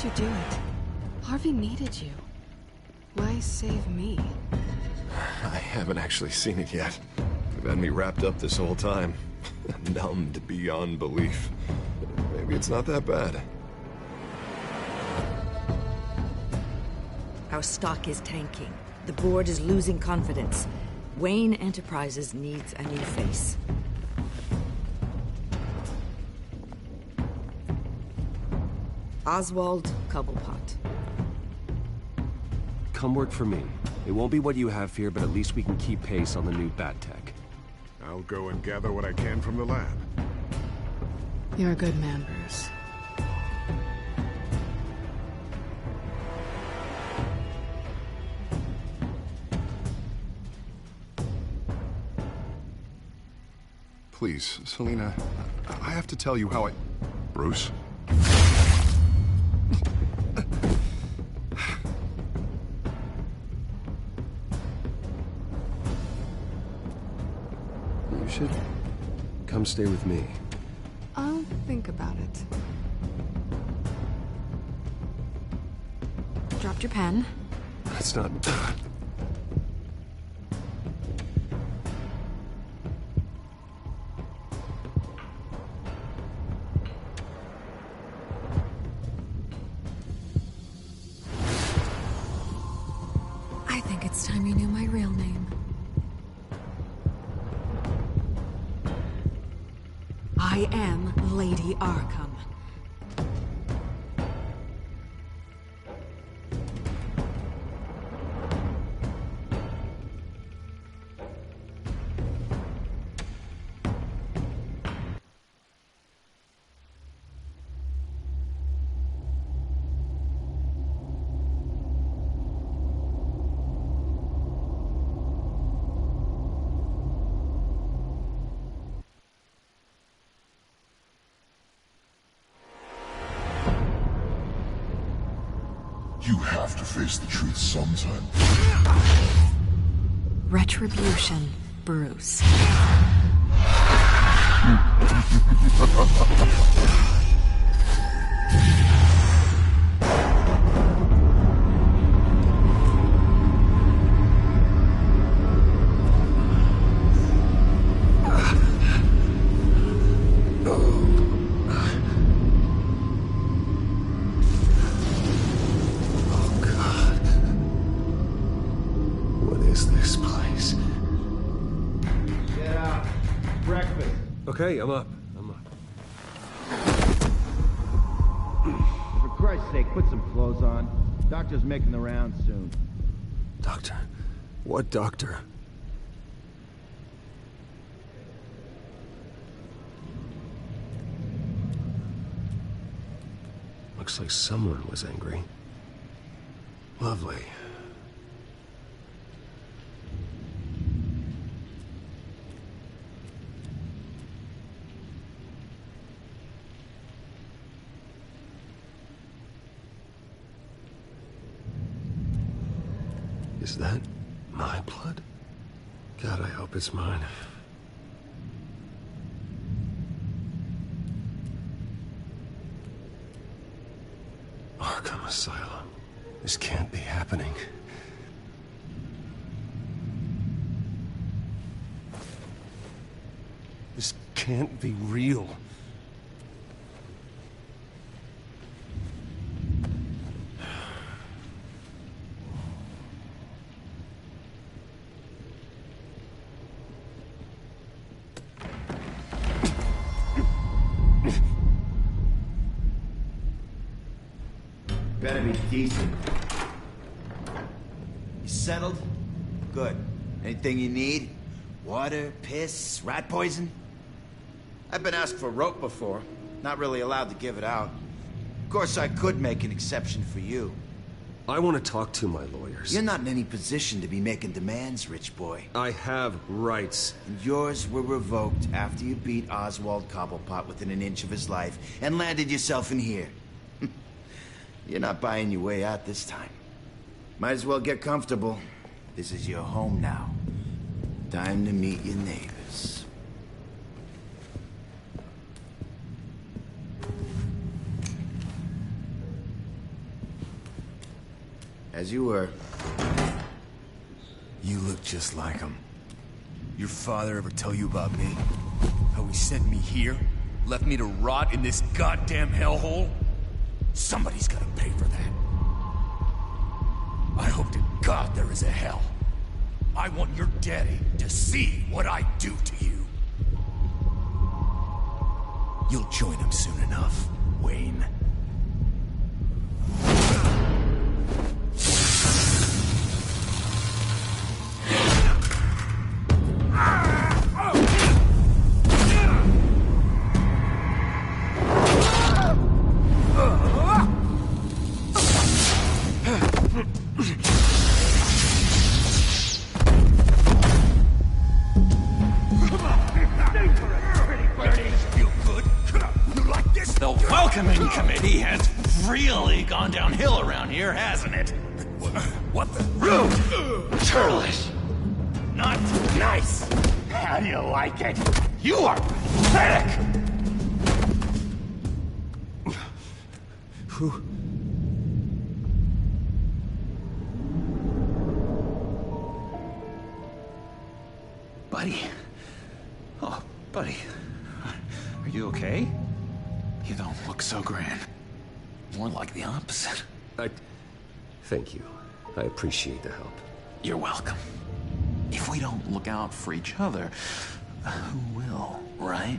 did you do it? Harvey needed you. Why save me? I haven't actually seen it yet. You've had me wrapped up this whole time. Numbed beyond belief. Maybe it's not that bad. Our stock is tanking. The board is losing confidence. Wayne Enterprises needs a new face. Oswald Cobblepot. Come work for me. It won't be what you have here, but at least we can keep pace on the new bat tech. I'll go and gather what I can from the lab. You're a good man, Bruce. Please, Selina, I have to tell you how I... Bruce? You should come stay with me. I'll think about it. Dropped your pen. That's not... I think it's time you knew my real name. I am Lady Arkham. You have to face the truth sometime. Retribution, Bruce. Okay, I'm up. For Christ's sake, put some clothes on. Doctor's making the rounds soon. Doctor? What doctor? Looks like someone was angry. Lovely. Is that my blood? God, I hope it's mine. Arkham Asylum. This can't be happening. This can't be real. Better be decent. You settled? Good. Anything you need? Water, piss, rat poison? I've been asked for rope before. Not really allowed to give it out. Of course, I could make an exception for you. I want to talk to my lawyers. You're not in any position to be making demands, rich boy. I have rights. And yours were revoked after you beat Oswald Cobblepot within an inch of his life and landed yourself in here. You're not buying your way out this time. Might as well get comfortable. This is your home now. Time to meet your neighbors. As you were. You look just like him. Your father ever tell you about me? How he sent me here? Left me to rot in this goddamn hellhole? Somebody's gotta pay for that. I hope to God there is a hell. I want your daddy to see what I do to you. You'll join him soon enough, Wayne. Welcoming committee has really gone downhill around here, hasn't it? What the? Rude! Churlish! Not nice! How do you like it? You are pathetic! Who? Buddy? Oh, buddy. Are you okay? You don't look so grand. More like the opposite. Thank you. I appreciate the help. You're welcome. If we don't look out for each other, who will, right?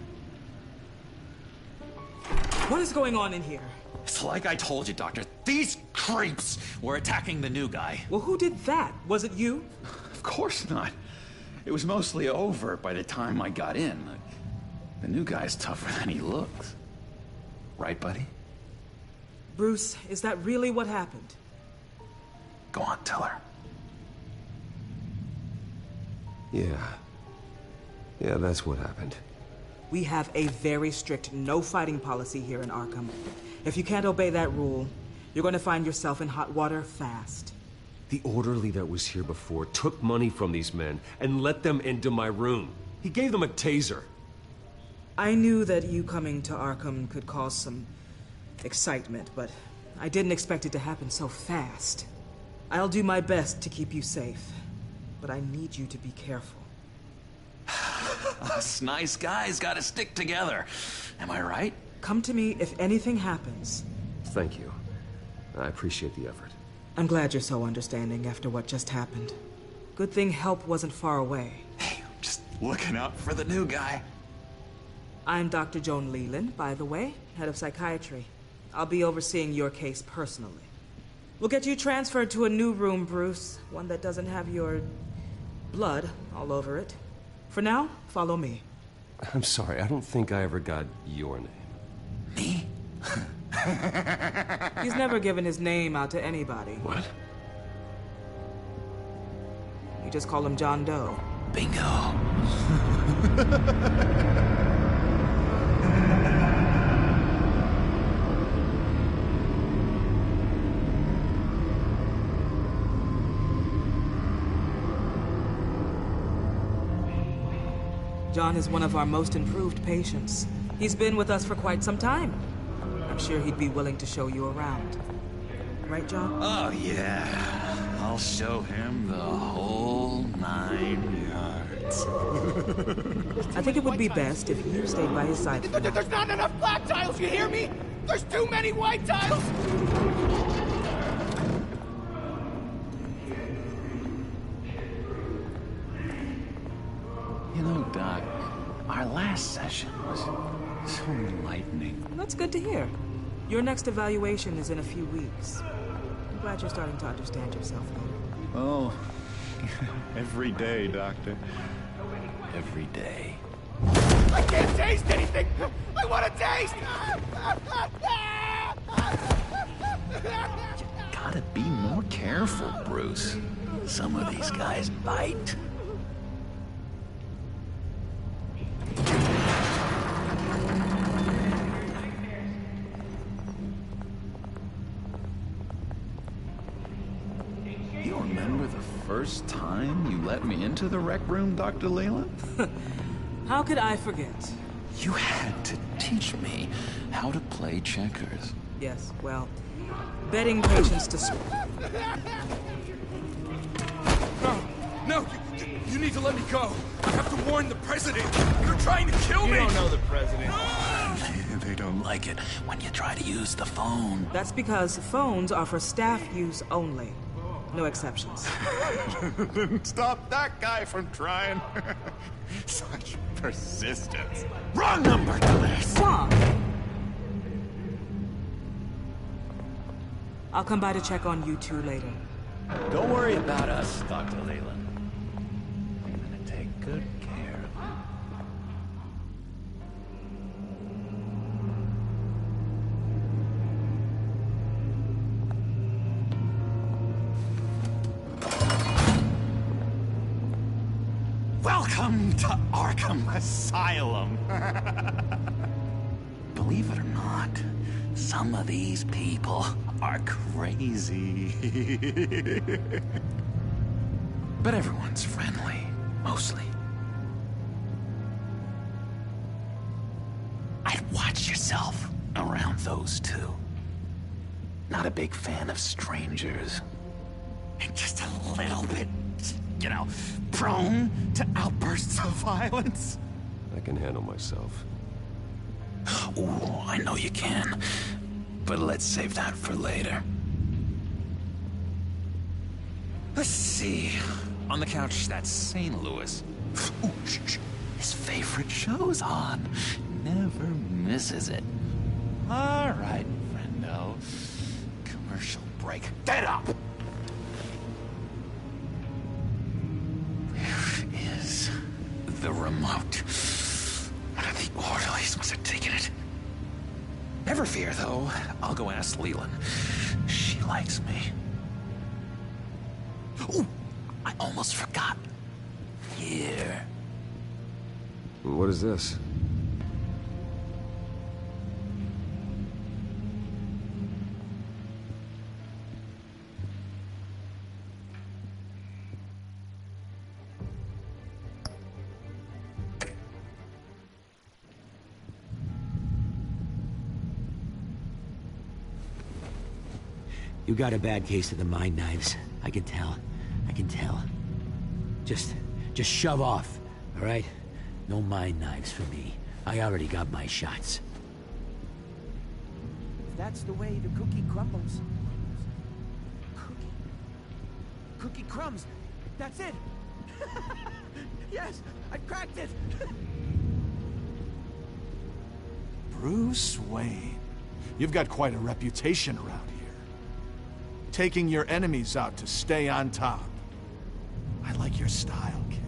What is going on in here? It's like I told you, Doctor. These creeps were attacking the new guy. Well, who did that? Was it you? Of course not. It was mostly over by the time I got in. The new guy's tougher than he looks. Right, buddy? Bruce, is that really what happened? Go on, tell her. Yeah, that's what happened. We have a very strict no fighting policy here in Arkham. If you can't obey that rule, you're going to find yourself in hot water fast. The orderly that was here before took money from these men and let them into my room. He gave them a taser. I knew that you coming to Arkham could cause some excitement, but I didn't expect it to happen so fast. I'll do my best to keep you safe, but I need you to be careful. Us nice guys gotta stick together. Am I right? Come to me if anything happens. Thank you. I appreciate the effort. I'm glad you're so understanding after what just happened. Good thing help wasn't far away. Hey, just looking out for the new guy. I'm Dr. Joan Leland, by the way, head of psychiatry. I'll be overseeing your case personally. We'll get you transferred to a new room, Bruce. One that doesn't have your blood all over it. For now, follow me. I'm sorry, I don't think I ever got your name. Me? He's never given his name out to anybody. What? You just call him John Doe. Bingo. John is one of our most improved patients. He's been with us for quite some time. I'm sure he'd be willing to show you around. Right, John? Oh, yeah. I'll show him the whole 9 yards. I think it would be best if you stayed by his side. There's not enough black tiles, you hear me? There's too many white tiles! You know, Doc, our last session was so enlightening. That's good to hear. Your next evaluation is in a few weeks. I'm glad you're starting to understand yourself better. Oh, every day, Doctor. Every day. I can't taste anything! I want to taste! You gotta be more careful, Bruce. Some of these guys bite. You remember the first time you let me into the rec room, Dr. Leland? How could I forget? You had to teach me how to play checkers. Yes, well, Bedding patients to... No, you need to let me go. I have to warn the president. You're trying to kill me. You don't know the president. They don't like it when you try to use the phone. That's because phones are for staff use only. No exceptions. Stop that guy from trying. Such persistence. Wrong number, dumbass. Wrong! I'll come by to check on you two later. Don't worry about us, Dr. Leland. I'm gonna take good care of you. Welcome to Arkham Asylum. Believe it or not, some of these people are crazy. But everyone's friendly, mostly. I'd watch yourself around those two. Not a big fan of strangers. And just a little bit, you know, prone to outbursts of violence. I can handle myself. Ooh, I know you can. But let's save that for later. Let's see. On the couch, that's St. Louis. Ooh, his favorite show's on. Never misses it. All right, friendo. Commercial break. Get up! Where is the remote? One of the orderlies must have taken it. Never fear, though. I'll go ask Leland. She likes me. Ooh, I almost forgot. Here. What is this? You got a bad case of the mind knives. I can tell. I can tell. Just shove off, all right? No mind knives for me. I already got my shots. If that's the way the cookie crumbles. Cookie crumbs. That's it. Yes, I cracked it. Bruce Wayne. You've got quite a reputation around here. Taking your enemies out to stay on top. I like your style, kid.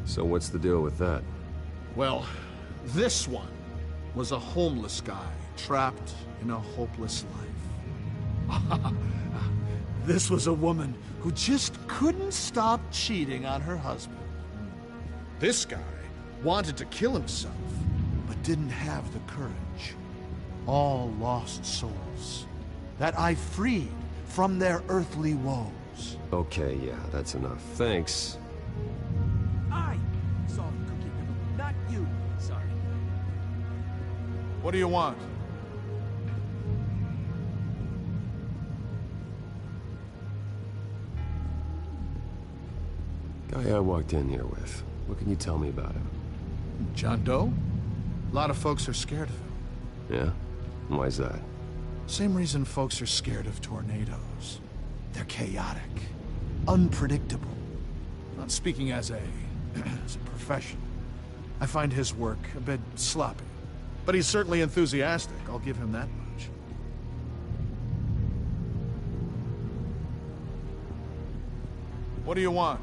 So what's the deal with that? Well, this one was a homeless guy trapped in a hopeless life. This was a woman who just couldn't stop cheating on her husband. This guy wanted to kill himself, but didn't have the courage. All lost souls that I freed from their earthly woes. Okay, yeah, that's enough. Thanks. I solved the cookie riddle, not you. Sorry. What do you want? Guy I walked in here with. What can you tell me about him? John Doe? A lot of folks are scared of him. Yeah? Why's that? Same reason folks are scared of tornadoes. They're chaotic, unpredictable. Not speaking as a professional. I find his work a bit sloppy. But he's certainly enthusiastic, I'll give him that much. What do you want?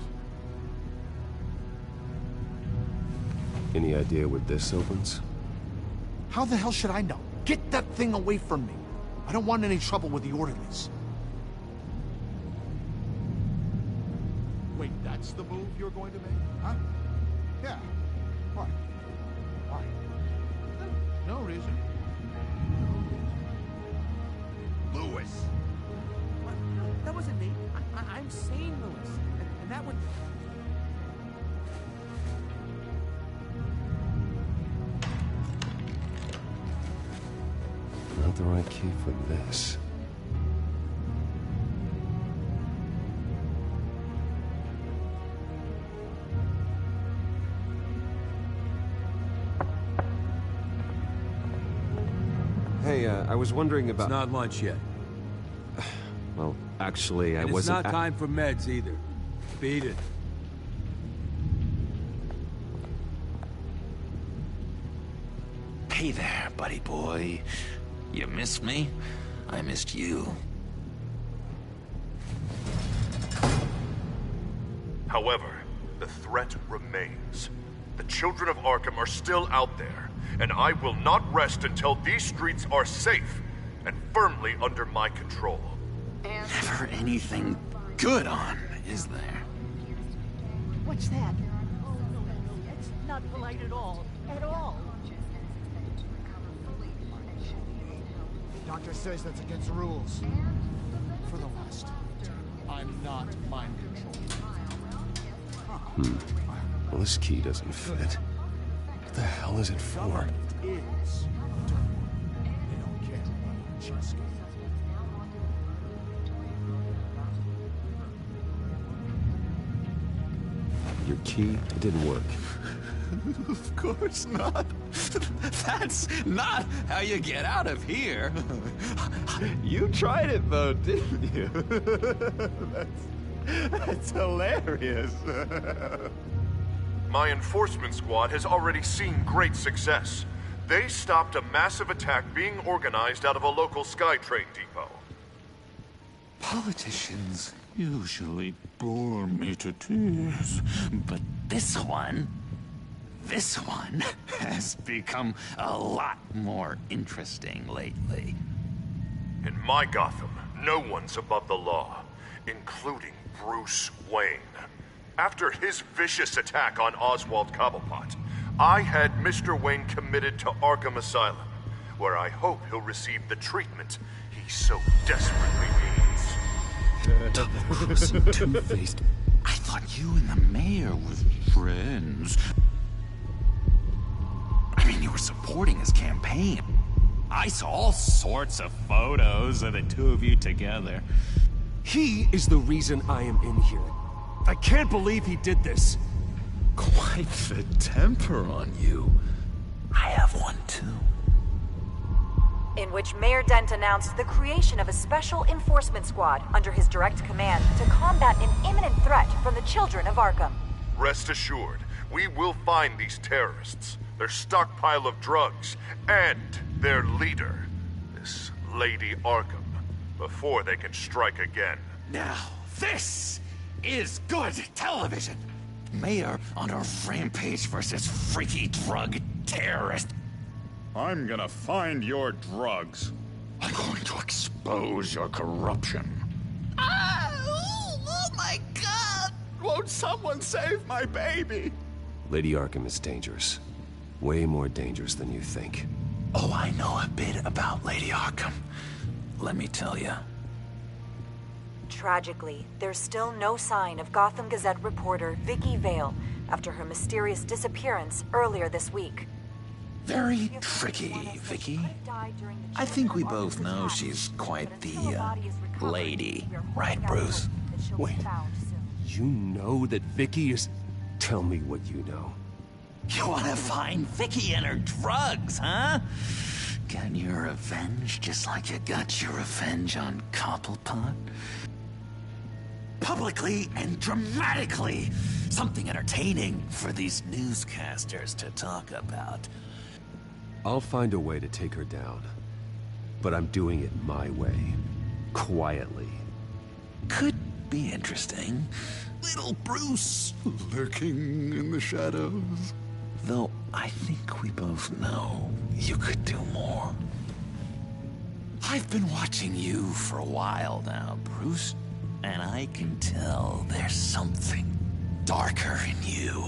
Any idea what this opens? How the hell should I know? Get that thing away from me. I don't want any trouble with the orderlies. Wait, that's the move you're going to make? Huh? Yeah. Why? Why? No reason. Lewis. What? That wasn't me. I'm St. Louis. And that would... the right key for this. Hey, I was wondering about... It's not lunch yet. Well, actually, I And wasn't... it's not time for meds either. Beat it. Hey there, buddy boy. You missed me? I missed you. However, the threat remains. The children of Arkham are still out there, and I will not rest until these streets are safe and firmly under my control. Never anything good on, is there? What's that? It's not polite at all. At all. Doctor says that's against the rules. For the West. I'm not mind controlled. Well, this key doesn't fit. What the hell is it for? It is. They don't care about chess games. Your key, it didn't work. Of course not. That's not how you get out of here. You tried it though, didn't you? That's hilarious. My enforcement squad has already seen great success. They stopped a massive attack being organized out of a local SkyTrain depot. Politicians usually bore me to tears, but this one has become a lot more interesting lately. In my Gotham, no one's above the law, including Bruce Wayne. After his vicious attack on Oswald Cobblepot, I had Mr. Wayne committed to Arkham Asylum, where I hope he'll receive the treatment he so desperately needs. Double-crossed and two-faced. I thought you and the mayor were friends. I mean, you were supporting his campaign. I saw all sorts of photos of the two of you together. He is the reason I am in here. I can't believe he did this. Quite the temper on you. I have one too. In which Mayor Dent announced the creation of a special enforcement squad under his direct command to combat an imminent threat from the children of Arkham. Rest assured, we will find these terrorists, their stockpile of drugs, and their leader, this Lady Arkham, before they can strike again. Now, this is good television. Mayor on a rampage versus freaky drug terrorist. I'm gonna find your drugs. I'm going to expose your corruption. Oh my God! Won't someone save my baby? Lady Arkham is dangerous. Way more dangerous than you think. Oh, I know a bit about Lady Arkham. Let me tell you. Tragically, there's still no sign of Gotham Gazette reporter Vicky Vale after her mysterious disappearance earlier this week. Very tricky, Vicky. I think we both know she's quite the, lady. Right, Bruce? Wait. You know that Vicky is... Tell me what you know. You want to find Vicky and her drugs, huh? Get your revenge just like you got your revenge on Cobblepot? Publicly and dramatically. Something entertaining for these newscasters to talk about. I'll find a way to take her down. But I'm doing it my way. Quietly. Could be interesting. Little Bruce lurking in the shadows. Though I think we both know you could do more. I've been watching you for a while now, Bruce. And I can tell there's something darker in you.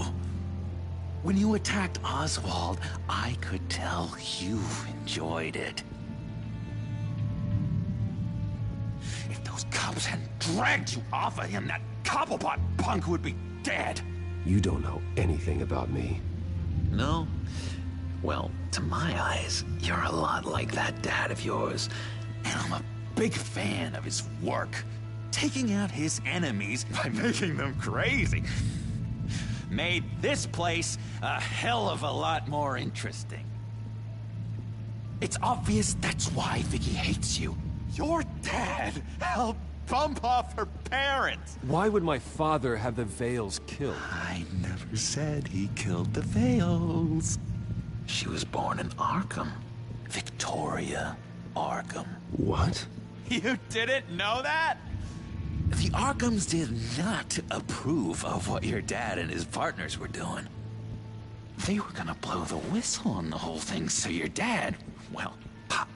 When you attacked Oswald, I could tell you enjoyed it. If those cops hadn't dragged you off of him, that Cobblepot punk would be dead. You don't know anything about me. No? Well, to my eyes, you're a lot like that dad of yours. And I'm a big fan of his work. Taking out his enemies by making them crazy. Made this place a hell of a lot more interesting. It's obvious that's why Vicky hates you. Your dad helped bump off her parents. Why would my father have the Vales killed? I never said he killed the Vales. She was born in Arkham. Victoria Arkham. What? You didn't know that? The Arkhams did not approve of what your dad and his partners were doing. They were gonna blow the whistle on the whole thing, so your dad, well, pop.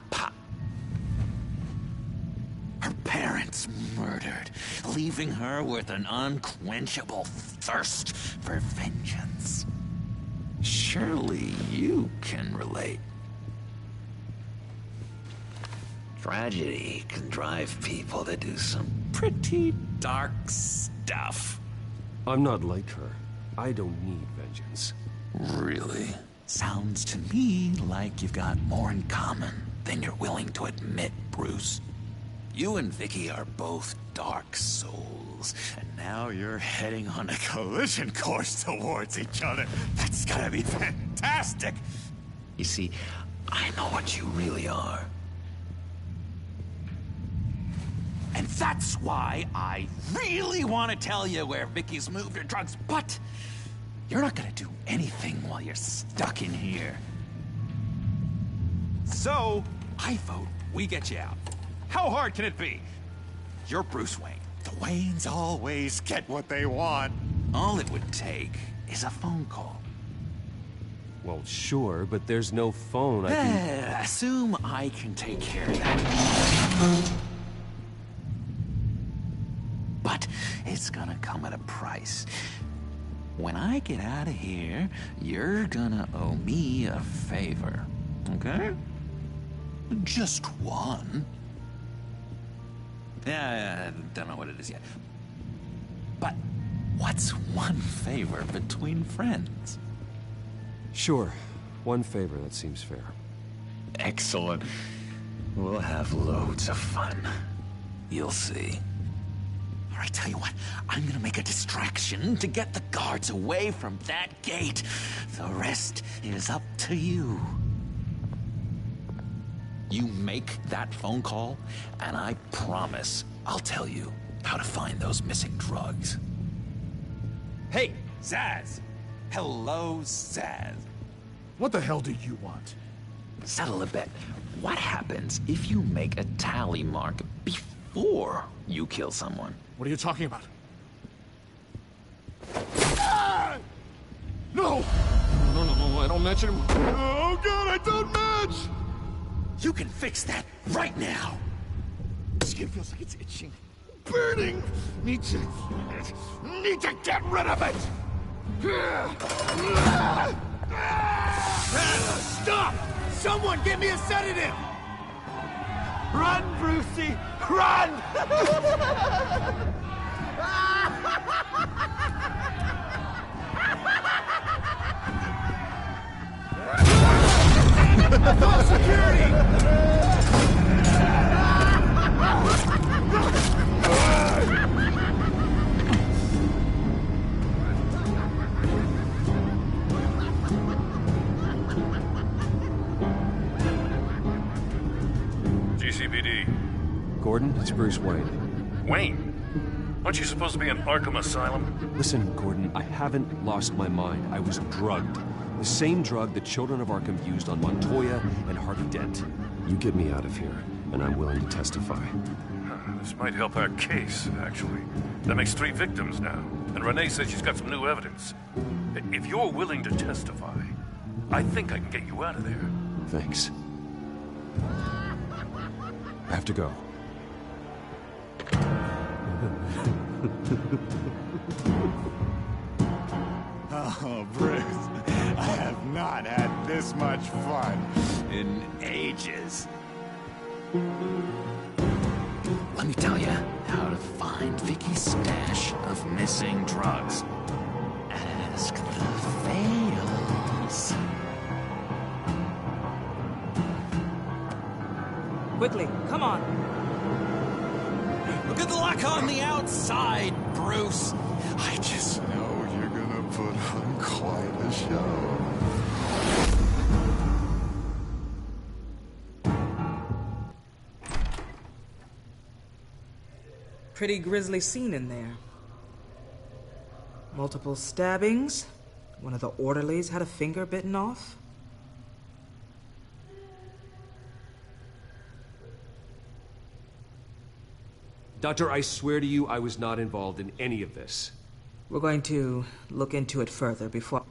Her parents murdered, leaving her with an unquenchable thirst for vengeance. Surely you can relate. Tragedy can drive people to do some pretty dark stuff. I'm not like her. I don't need vengeance. Really? Sounds to me like you've got more in common than you're willing to admit, Bruce. You and Vicky are both dark souls, and now you're heading on a collision course towards each other. That's gotta be fantastic! You see, I know what you really are. And that's why I really want to tell you where Vicky's moved her drugs, but you're not gonna do anything while you're stuck in here. So, I vote we get you out. How hard can it be? You're Bruce Wayne. The Waynes always get what they want. All it would take is a phone call. Well, sure, but there's no phone. I can... Assume I can take care of that. But it's gonna come at a price. When I get out of here, you're gonna owe me a favor, okay? Just one. Yeah, I don't know what it is yet. But what's one favor between friends? Sure. One favor, that seems fair. Excellent. We'll have loads of fun. You'll see. All right, tell you what. I'm gonna make a distraction to get the guards away from that gate. The rest is up to you. You make that phone call, and I promise I'll tell you how to find those missing drugs. Hey, Zaz! Hello, Zaz. What the hell do you want? Settle a bet. What happens if you make a tally mark before you kill someone? What are you talking about? Ah! No! No, I don't match him. Oh, God, I don't match! You can fix that right now. Skin feels like it's itching. Burning! Need to get rid of it! Stop! Someone give me a sedative! Run, Brucey! Run! Call security! GCPD. Gordon, it's Bruce Wayne. Wayne? Aren't you supposed to be in Arkham Asylum? Listen, Gordon, I haven't lost my mind. I was drugged. The same drug the children of Arkham used on Montoya and Harvey Dent. You get me out of here, and I'm willing to testify. This might help our case, actually. That makes 3 victims now. And Renee says she's got some new evidence. If you're willing to testify, I think I can get you out of there. Thanks. I have to go. Oh, Bruce, I have not had this much fun in ages. Let me tell you how to find Vicky's stash of missing drugs. Ask the Vales. Quickly, come on. Good luck on the outside, Bruce. I just know you're gonna put on quite a show. Pretty grisly scene in there. Multiple stabbings. One of the orderlies had a finger bitten off. Doctor, I swear to you, I was not involved in any of this. We're going to look into it further before...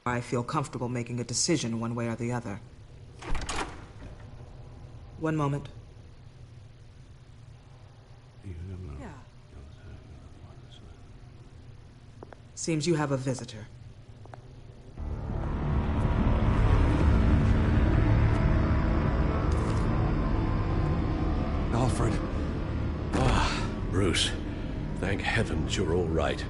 I feel comfortable making a decision one way or the other. One moment. Yeah. Seems you have a visitor. Alfred. Ah, Bruce. Thank heavens you're all right.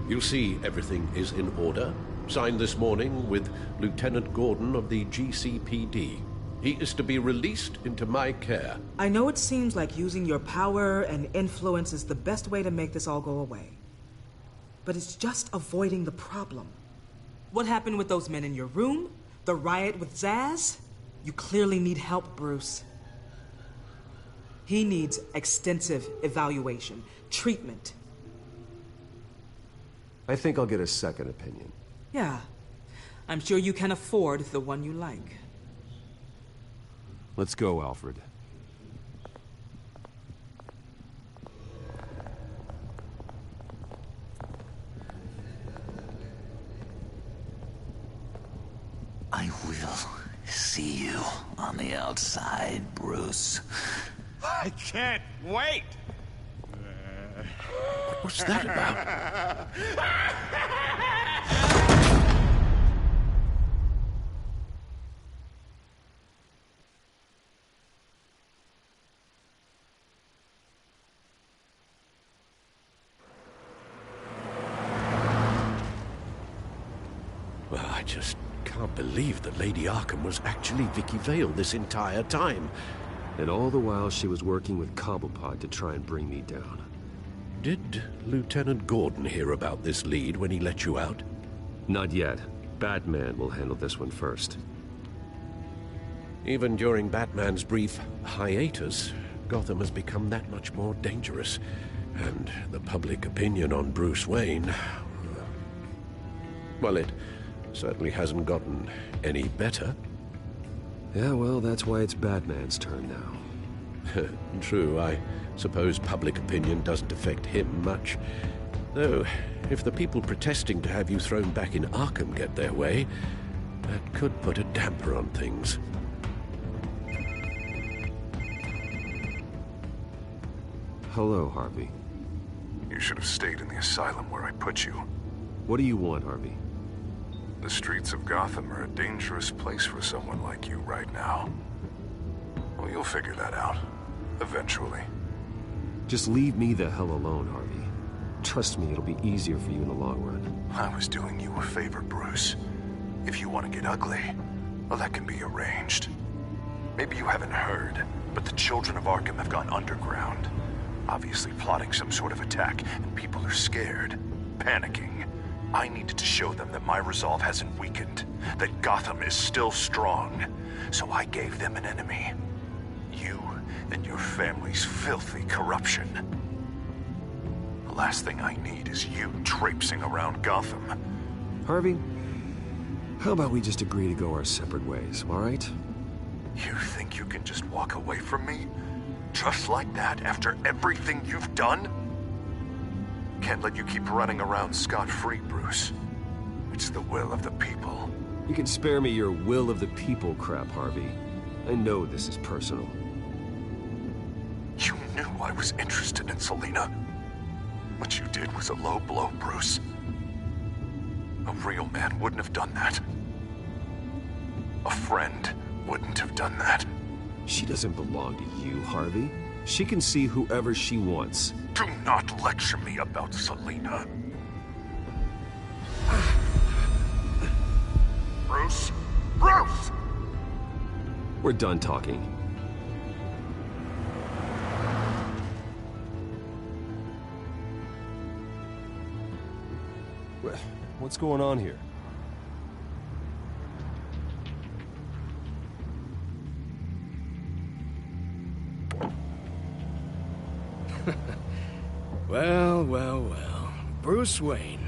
You'll see everything is in order. Signed this morning with Lieutenant Gordon of the GCPD. He is to be released into my care. I know it seems like using your power and influence is the best way to make this all go away. But it's just avoiding the problem. What happened with those men in your room? The riot with Zaz? You clearly need help, Bruce. He needs extensive evaluation, treatment. I think I'll get a second opinion. Yeah. I'm sure you can afford the one you like. Let's go, Alfred. I will see you on the outside, Bruce. I can't wait! What's that about? Well, I just can't believe that Lady Arkham was actually Vicky Vale this entire time. And all the while she was working with Cobblepot to try and bring me down. Did Lieutenant Gordon hear about this lead when he let you out? Not yet. Batman will handle this one first. Even during Batman's brief hiatus, Gotham has become that much more dangerous. And the public opinion on Bruce Wayne... well, it certainly hasn't gotten any better. Yeah, well, that's why it's Batman's turn now. True, I suppose public opinion doesn't affect him much. Though, if the people protesting to have you thrown back in Arkham get their way, that could put a damper on things. Hello, Harvey. You should have stayed in the asylum where I put you. What do you want, Harvey? The streets of Gotham are a dangerous place for someone like you right now. Well, you'll figure that out. Eventually. Just leave me the hell alone, Harvey. Trust me, it'll be easier for you in the long run. I was doing you a favor, Bruce. If you want to get ugly, well, that can be arranged. Maybe you haven't heard, but the children of Arkham have gone underground. Obviously plotting some sort of attack, and people are scared, panicking. I needed to show them that my resolve hasn't weakened, that Gotham is still strong. So I gave them an enemy. You and your family's filthy corruption. The last thing I need is you traipsing around Gotham. Harvey, how about we just agree to go our separate ways, all right? You think you can just walk away from me? Just like that, after everything you've done? Can't let you keep running around scot-free, Bruce. It's the will of the people. You can spare me your will of the people crap, Harvey. I know this is personal. You knew I was interested in Selina. What you did was a low blow, Bruce. A real man wouldn't have done that. A friend wouldn't have done that. She doesn't belong to you, Harvey. She can see whoever she wants. Do not lecture me about Selina. Bruce? Bruce! We're done talking. What's going on here? Well. Bruce Wayne.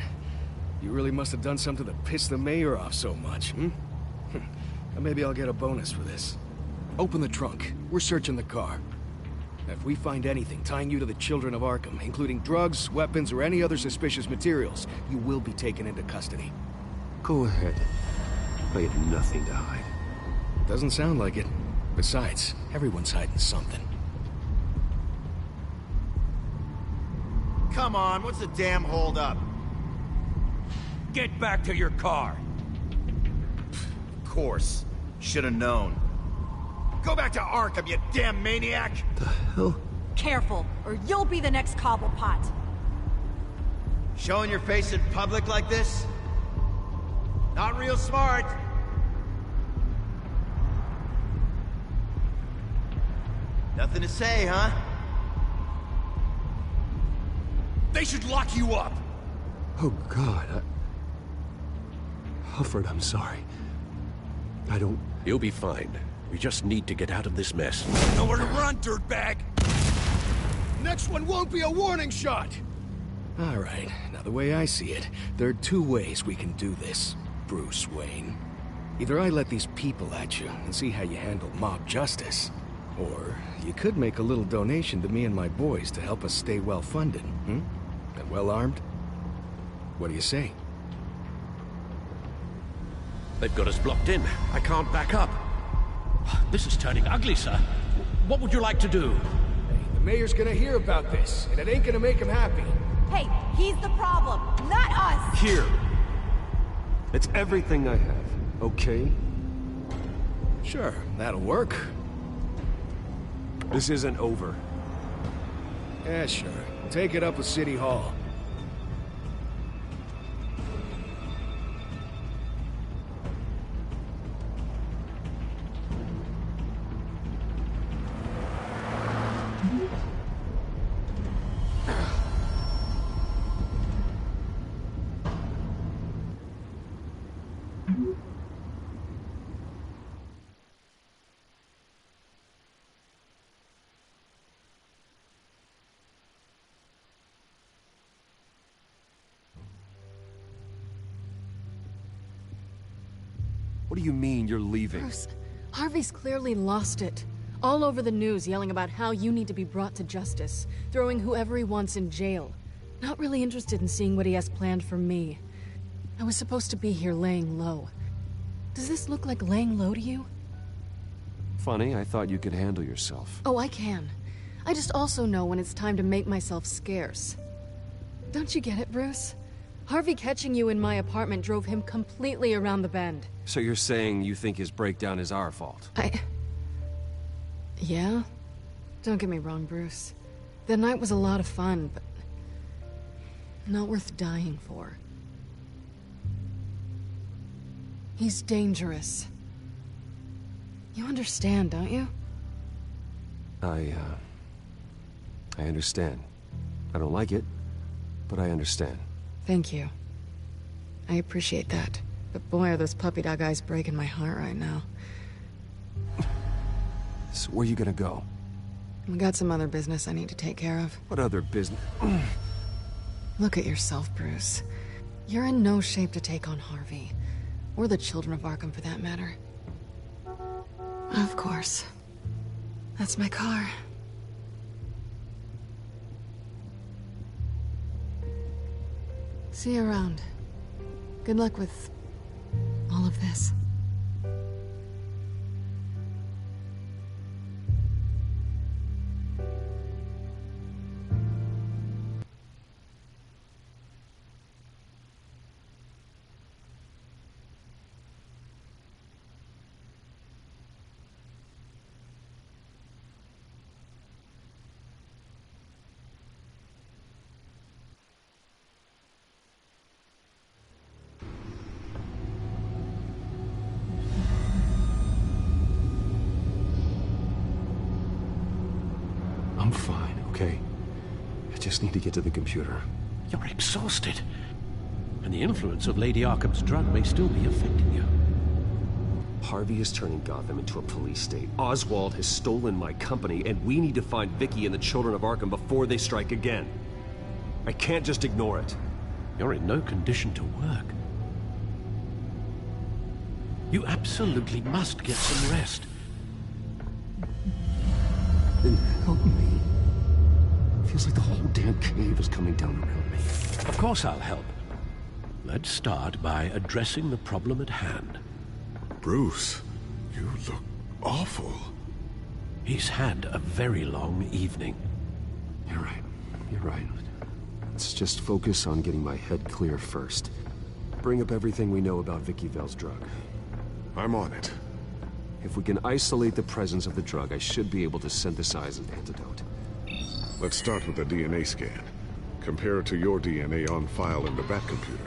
You really must have done something to piss the mayor off so much, hmm? Maybe I'll get a bonus for this. Open the trunk. We're searching the car. If we find anything tying you to the children of Arkham, including drugs, weapons, or any other suspicious materials, you will be taken into custody. Go ahead. I have nothing to hide. Doesn't sound like it. Besides, everyone's hiding something. Come on, what's the damn holdup? Get back to your car. Of course. Should have known. Go back to Arkham, you damn maniac! The hell? Careful, or you'll be the next Cobblepot. Showing your face in public like this? Not real smart. Nothing to say, huh? They should lock you up! Oh, God, Alfred, I'm sorry. I don't... You'll be fine. We just need to get out of this mess. Nowhere to run, dirtbag! Next one won't be a warning shot! All right, now the way I see it, there are two ways we can do this, Bruce Wayne. Either I let these people at you and see how you handle mob justice, or you could make a little donation to me and my boys to help us stay well-funded, And well-armed? What do you say? They've got us blocked in. I can't back up. This is turning ugly, sir. What would you like to do? Hey, the mayor's gonna hear about this, and it ain't gonna make him happy. Hey, he's the problem, not us! Here. It's everything I have, okay? Sure, that'll work. This isn't over. Yeah, sure. Take it up with City Hall. What do you mean you're leaving? Bruce, Harvey's clearly lost it. All over the news yelling about how you need to be brought to justice, throwing whoever he wants in jail. Not really interested in seeing what he has planned for me. I was supposed to be here laying low. Does this look like laying low to you? Funny, I thought you could handle yourself. Oh, I can. I just also know when it's time to make myself scarce. Don't you get it, Bruce? Harvey catching you in my apartment drove him completely around the bend. So you're saying you think his breakdown is our fault? Yeah? Don't get me wrong, Bruce. The night was a lot of fun, but not worth dying for. He's dangerous. You understand, don't you? I understand. I don't like it, but I understand. Thank you. I appreciate that. But boy, are those puppy dog eyes breaking my heart right now. So where you gonna go? We got some other business I need to take care of. What other business? Look at yourself, Bruce. You're in no shape to take on Harvey. Or the children of Arkham, for that matter. Of course. That's my car. See you around. Good luck with all of this. I'm fine, okay? I just need to get to the computer. You're exhausted. And the influence of Lady Arkham's drug may still be affecting you. Harvey is turning Gotham into a police state. Oswald has stolen my company, and we need to find Vicky and the children of Arkham before they strike again. I can't just ignore it. You're in no condition to work. You absolutely must get some rest. Then help me. Feels like the whole damn cave is coming down around me. Of course I'll help. Let's start by addressing the problem at hand. Bruce, you look awful. He's had a very long evening. You're right. You're right. Let's just focus on getting my head clear first. Bring up everything we know about Vicky Vale's drug. I'm on it. If we can isolate the presence of the drug, I should be able to synthesize an antidote. Let's start with a DNA scan. Compare it to your DNA on file in the Batcomputer.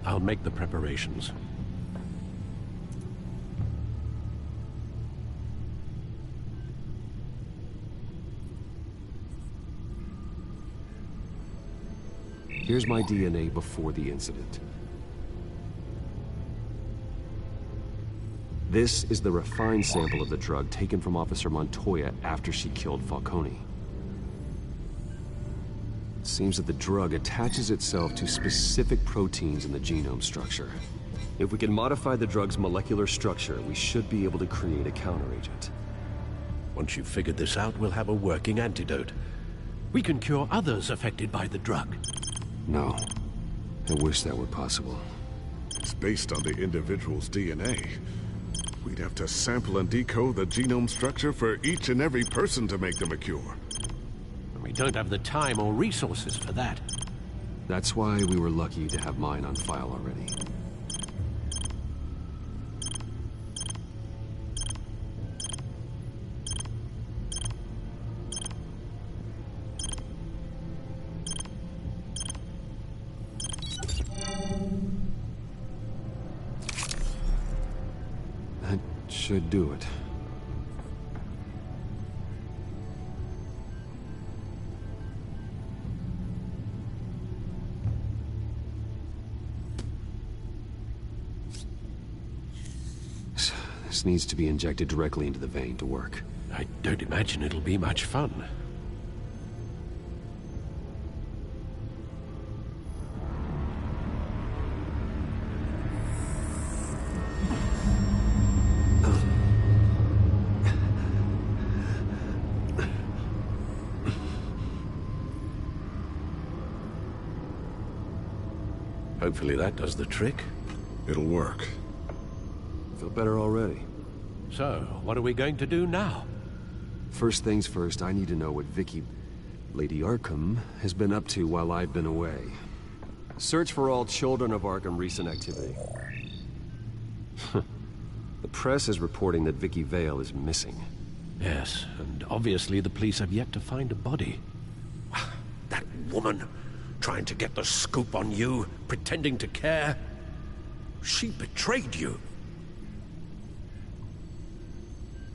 I'll make the preparations. Here's my DNA before the incident. This is the refined sample of the drug taken from Officer Montoya after she killed Falcone. It seems that the drug attaches itself to specific proteins in the genome structure. If we can modify the drug's molecular structure, we should be able to create a counteragent. Once you've figured this out, we'll have a working antidote. We can cure others affected by the drug. No. I wish that were possible. It's based on the individual's DNA. We'd have to sample and decode the genome structure for each and every person to make them a cure. We don't have the time or resources for that. That's why we were lucky to have mine on file already. That should do it. This needs to be injected directly into the vein to work. I don't imagine it'll be much fun. Hopefully that does the trick. It'll work. Feel better already. So, what are we going to do now? First things first, I need to know what Vicky... Lady Arkham has been up to while I've been away. Search for all children of Arkham recent activity. The press is reporting that Vicky Vale is missing. Yes, and obviously the police have yet to find a body. That woman, trying to get the scoop on you, pretending to care. She betrayed you.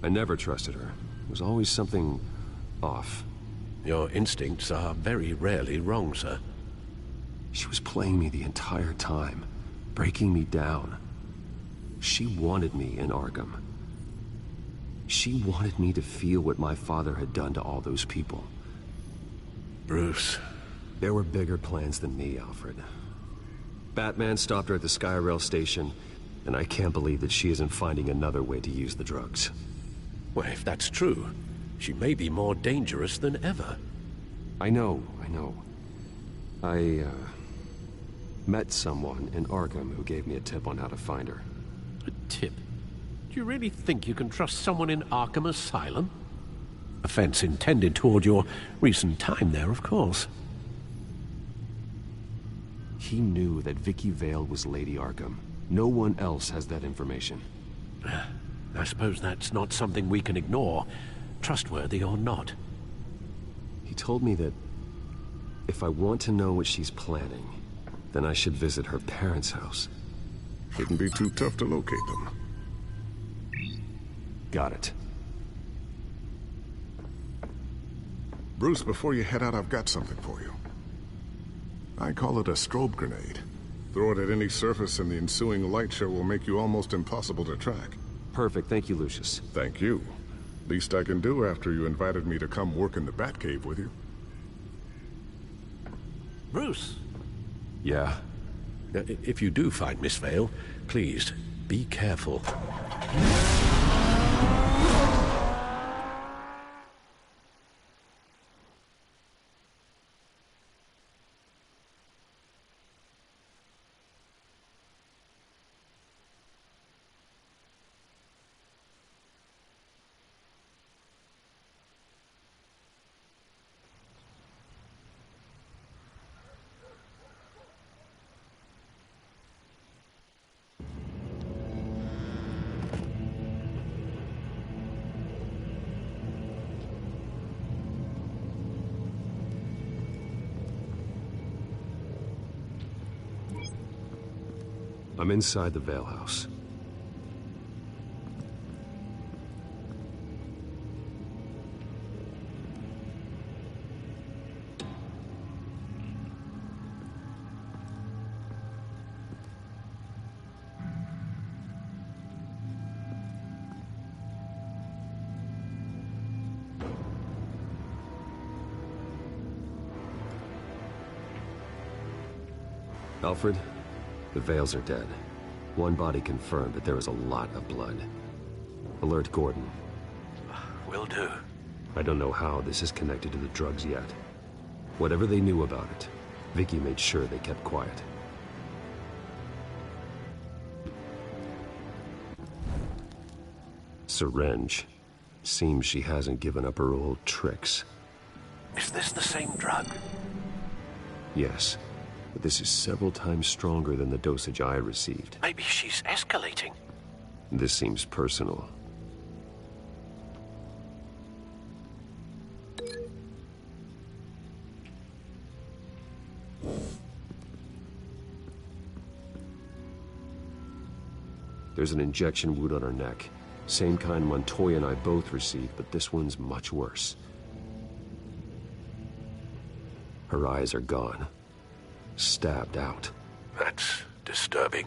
I never trusted her. There was always something off. Your instincts are very rarely wrong, sir. She was playing me the entire time, breaking me down. She wanted me in Arkham. She wanted me to feel what my father had done to all those people. Bruce. There were bigger plans than me, Alfred. Batman stopped her at the Skyrail station, and I can't believe that she isn't finding another way to use the drugs. Well, if that's true, she may be more dangerous than ever. I know. I met someone in Arkham who gave me a tip on how to find her. A tip? Do you really think you can trust someone in Arkham Asylum? Offense intended toward your recent time there, of course. He knew that Vicky Vale was Lady Arkham. No one else has that information. I suppose that's not something we can ignore, trustworthy or not. He told me that if I want to know what she's planning, then I should visit her parents' house. Shouldn't be too tough to locate them. Got it. Bruce, before you head out, I've got something for you. I call it a strobe grenade. Throw it at any surface and the ensuing light show will make you almost impossible to track. Perfect. Thank you, Lucius. Thank you. Least I can do after you invited me to come work in the Batcave with you. Bruce? Yeah? If you do find Miss Vale, please, be careful. I'm inside the Vale house. Alfred, the Vales are dead. One body confirmed, but there is a lot of blood. Alert Gordon. Will do. I don't know how this is connected to the drugs yet. Whatever they knew about it, Vicky made sure they kept quiet. Syringe. Seems she hasn't given up her old tricks. Is this the same drug? Yes. But this is several times stronger than the dosage I received. Maybe she's escalating. This seems personal. There's an injection wound on her neck. Same kind Montoya and I both received, but this one's much worse. Her eyes are gone. Stabbed out. That's disturbing.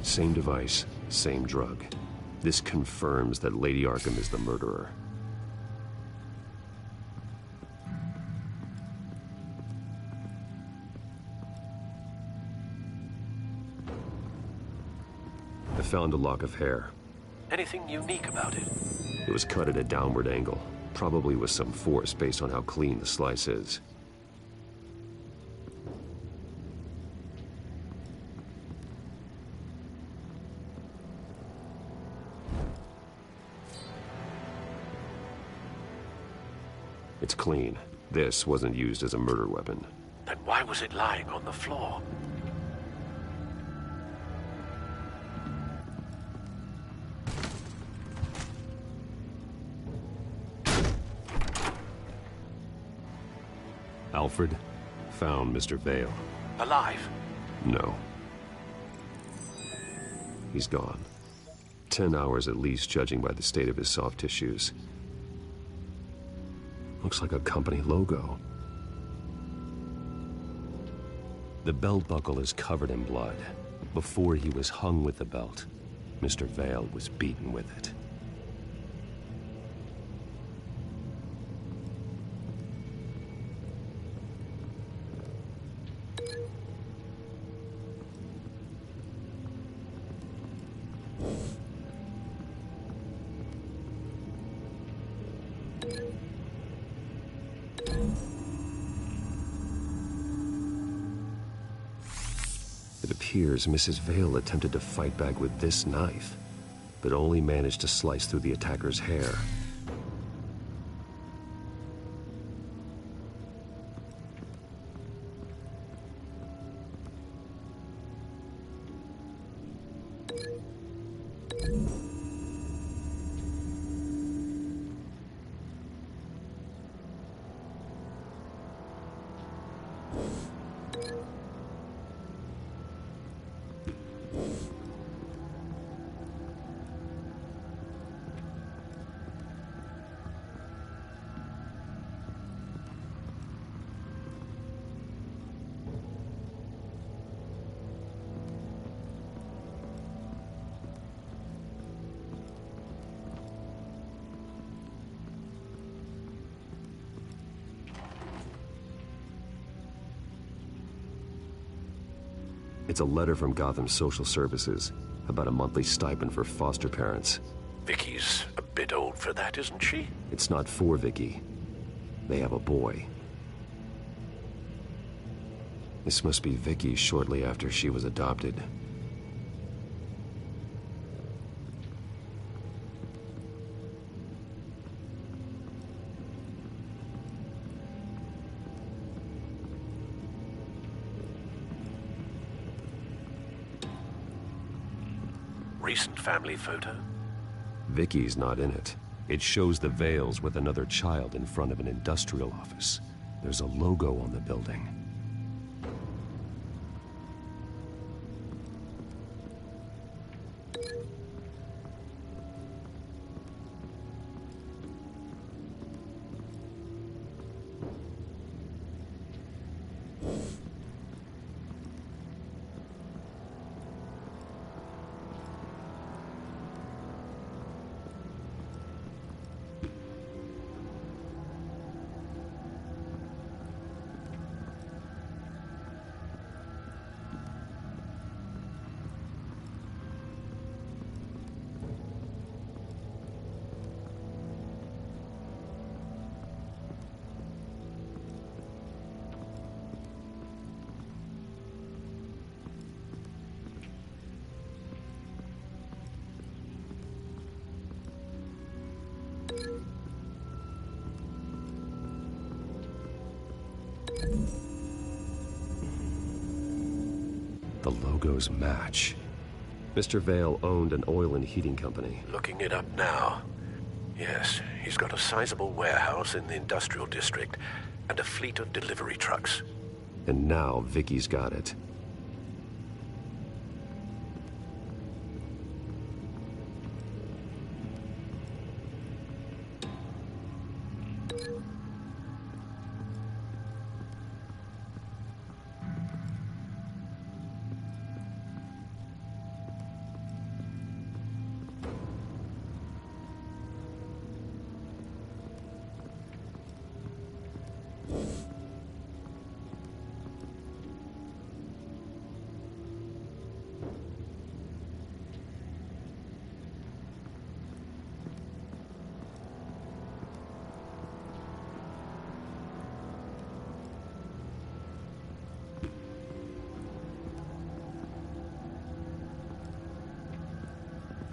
Same device, same drug. This confirms that Lady Arkham is the murderer. I found a lock of hair. Anything unique about it? It was cut at a downward angle, probably with some force based on how clean the slice is. It's clean. This wasn't used as a murder weapon. Then why was it lying on the floor? Alfred found Mr. Vale. Alive? No. He's gone. 10 hours at least, judging by the state of his soft tissues. Looks like a company logo. The belt buckle is covered in blood. Before he was hung with the belt, Mr. Vale was beaten with it. It appears Mrs. Vale attempted to fight back with this knife, but only managed to slice through the attacker's hair. It's a letter from Gotham Social Services about a monthly stipend for foster parents. Vicky's a bit old for that, isn't she? It's not for Vicky. They have a boy. This must be Vicky shortly after she was adopted. Recent family photo? Vicky's not in it. It shows the Vales with another child in front of an industrial office. There's a logo on the building. The logos match. Mr. Vale owned an oil and heating company. Looking it up now. Yes, he's got a sizable warehouse in the industrial district and a fleet of delivery trucks. And now Vicky's got it.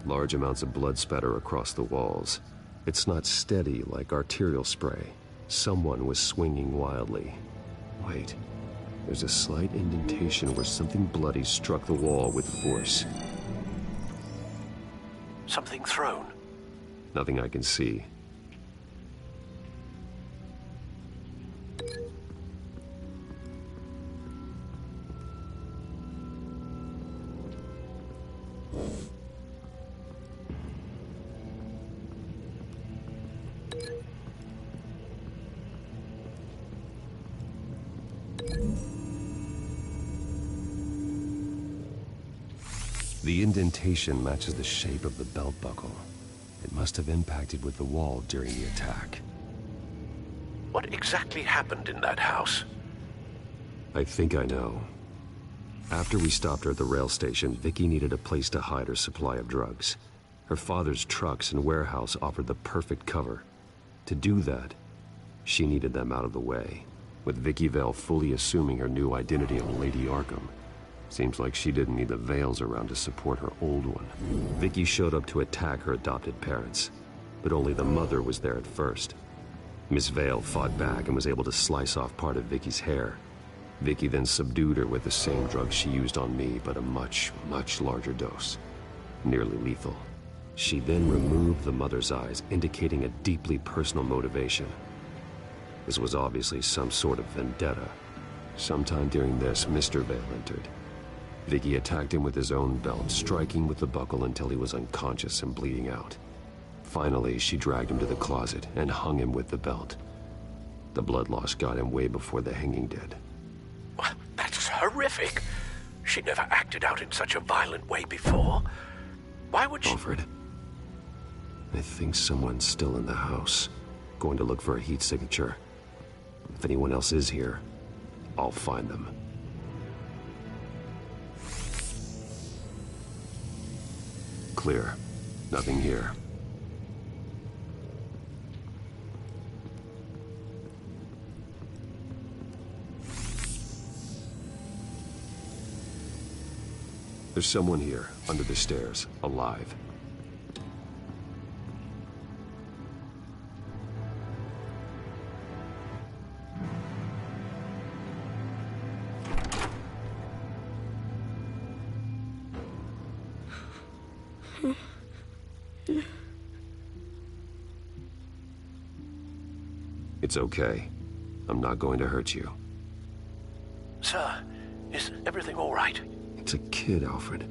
Large amounts of blood spatter across the walls. It's not steady like arterial spray. Someone was swinging wildly. Wait, there's a slight indentation where something bloody struck the wall with force. Something thrown? Nothing I can see. The indentation matches the shape of the belt buckle. It must have impacted with the wall during the attack. What exactly happened in that house? I think I know. After we stopped her at the rail station, Vicky needed a place to hide her supply of drugs. Her father's trucks and warehouse offered the perfect cover. To do that, she needed them out of the way. With Vicky Vale fully assuming her new identity of Lady Arkham, seems like she didn't need the veils around to support her old one. Vicky showed up to attack her adopted parents, but only the mother was there at first. Miss Vale fought back and was able to slice off part of Vicky's hair. Vicky then subdued her with the same drug she used on me, but a much, much larger dose. Nearly lethal. She then removed the mother's eyes, indicating a deeply personal motivation. This was obviously some sort of vendetta. Sometime during this, Mr. Vale entered. Vicky attacked him with his own belt, striking with the buckle until he was unconscious and bleeding out. Finally, she dragged him to the closet and hung him with the belt. The blood loss got him way before the hanging did. That's horrific. She never acted out in such a violent way before. Why would she... Alfred, I think someone's still in the house. Going to look for a heat signature. If anyone else is here, I'll find them. Clear. Nothing here. There's someone here, under the stairs, alive. It's okay. I'm not going to hurt you. Sir, is everything all right? It's a kid, Alfred.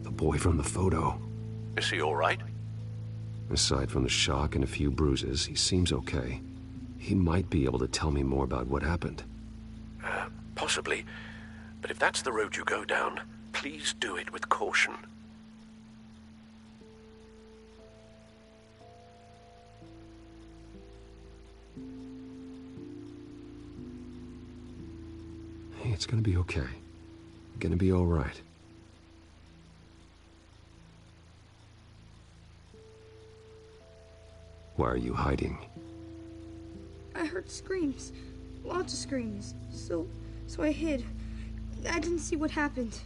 The boy from the photo. Is he all right? Aside from the shock and a few bruises, he seems okay. He might be able to tell me more about what happened. Possibly. But if that's the road you go down, please do it with caution. Hey, it's gonna be okay. Gonna be all right. Why are you hiding? I heard screams. Lots of screams. So I hid. I didn't see what happened.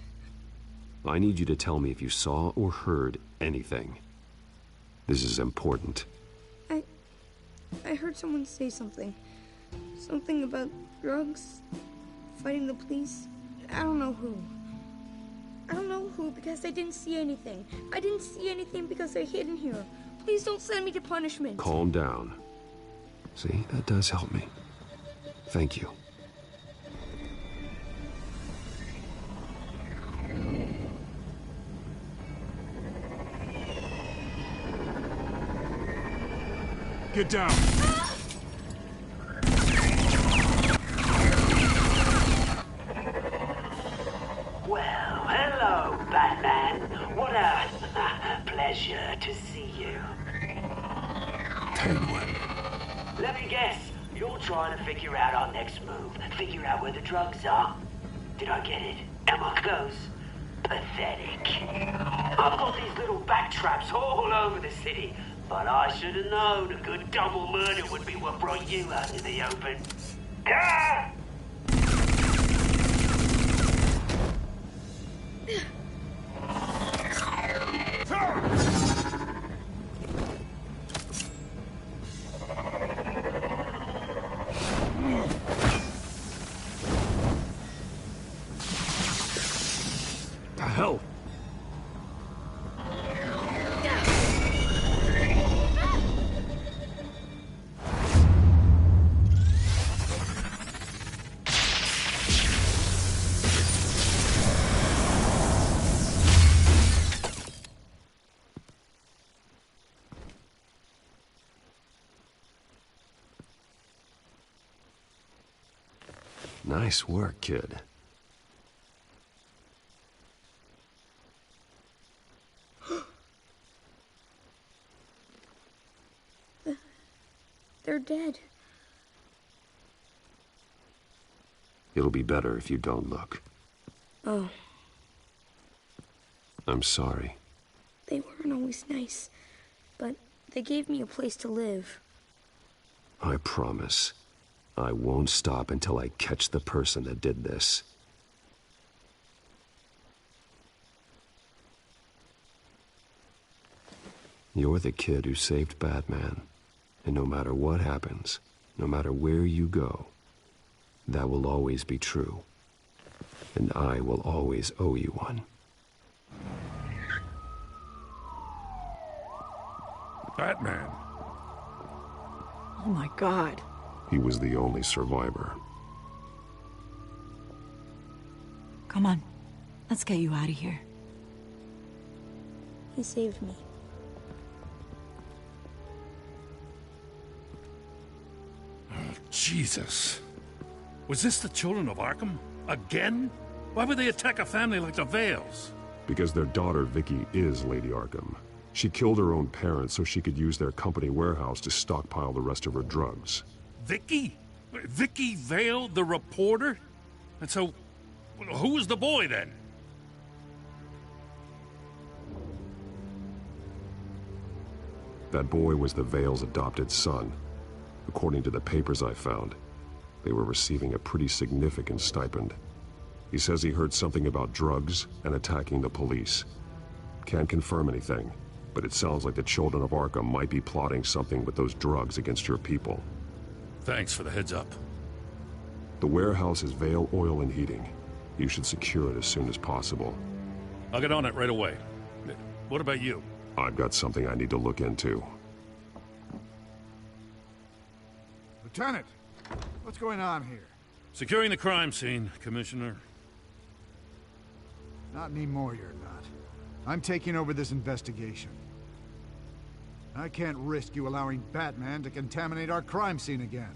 I need you to tell me if you saw or heard anything. This is important. I heard someone say something. Something about drugs, fighting the police. I don't know who. I don't know who because I didn't see anything. I didn't see anything because I hid in here. Please don't send me to punishment. Calm down. See, that does help me. Thank you. Get down. Well, hello, Batman. What a pleasure to see you. Penguin. Let me guess. You're trying to figure out our next move. Figure out where the drugs are. Did I get it? Am I close? Pathetic. I've got these little bat traps all over the city, but I should have known a good double murder would be what brought you out in the open. Ah! Nice work, kid. They're dead. It'll be better if you don't look. Oh, I'm sorry. they weren't always nice, but they gave me a place to live. I promise. I won't stop until I catch the person that did this. You're the kid who saved Batman. And no matter what happens, no matter where you go, that will always be true. And I will always owe you one. Batman. Oh my God. He was the only survivor. Come on. Let's get you out of here. He saved me. Jesus. Was this the children of Arkham? Again? Why would they attack a family like the Vales? Because their daughter, Vicky, is Lady Arkham. She killed her own parents so she could use their company warehouse to stockpile the rest of her drugs. Vicky? Vicky Vale, the reporter? And so, who was the boy then? That boy was the Vale's adopted son. According to the papers I found, they were receiving a pretty significant stipend. He says he heard something about drugs and attacking the police. Can't confirm anything, but it sounds like the children of Arkham might be plotting something with those drugs against your people. Thanks for the heads up. The warehouse is Vale Oil and Heating. You should secure it as soon as possible. I'll get on it right away. What about you? I've got something I need to look into. Lieutenant, what's going on here? Securing the crime scene, Commissioner. Not anymore, you're not. I'm taking over this investigation. I can't risk you allowing Batman to contaminate our crime scene again.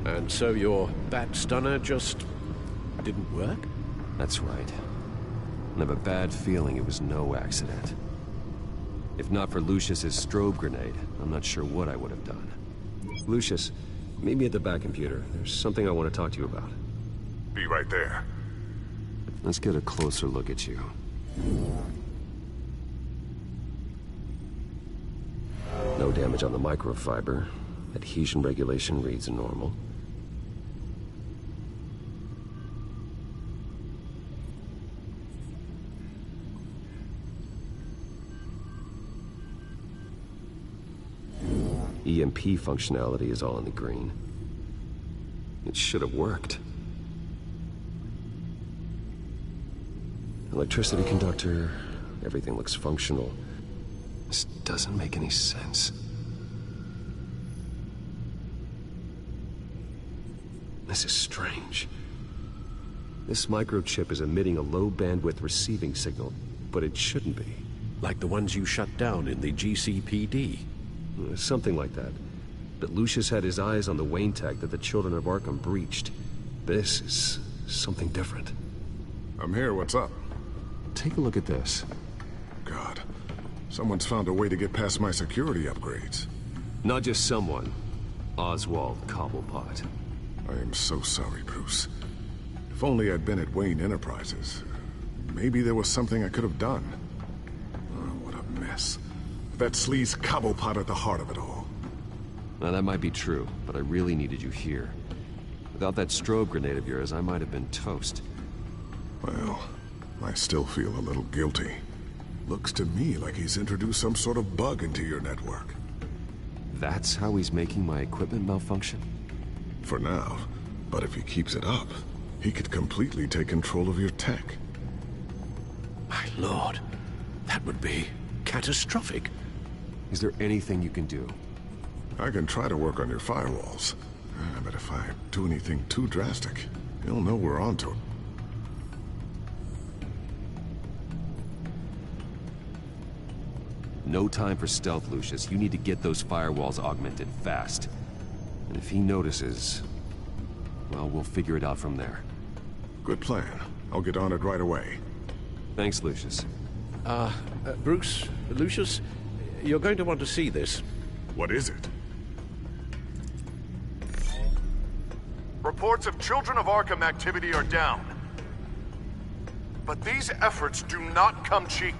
And so your bat stunner just didn't work? That's right. I have a bad feeling it was no accident. If not for Lucius's strobe grenade, I'm not sure what I would have done. Lucius, meet me at the back computer. There's something I want to talk to you about. Be right there. Let's get a closer look at you. No damage on the microfiber. Adhesion regulation reads normal. EMP functionality is all in the green. It should have worked. Electricity conductor, everything looks functional. This doesn't make any sense. This is strange. This microchip is emitting a low-bandwidth receiving signal, but it shouldn't be. Like the ones you shut down in the GCPD? Something like that. But Lucius had his eyes on the Wayne tech that the Children of Arkham breached. This is something different. I'm here, what's up? Take a look at this. God, someone's found a way to get past my security upgrades. Not just someone. Oswald Cobblepot. I am so sorry, Bruce. If only I'd been at Wayne Enterprises. Maybe there was something I could have done. Oh, what a mess. That sleaze Cobblepot at the heart of it all. Now, that might be true, but I really needed you here. Without that strobe grenade of yours, I might have been toast. Well, I still feel a little guilty. Looks to me like he's introduced some sort of bug into your network. That's how he's making my equipment malfunction? For now. But if he keeps it up, he could completely take control of your tech. My lord, that would be catastrophic. Is there anything you can do? I can try to work on your firewalls. But if I do anything too drastic, he'll know we're onto it. No time for stealth, Lucius. You need to get those firewalls augmented fast. And if he notices, well, we'll figure it out from there. Good plan. I'll get on it right away. Thanks, Lucius. Bruce, Lucius, you're going to want to see this. What is it? Reports of Children of Arkham activity are down. But these efforts do not come cheap.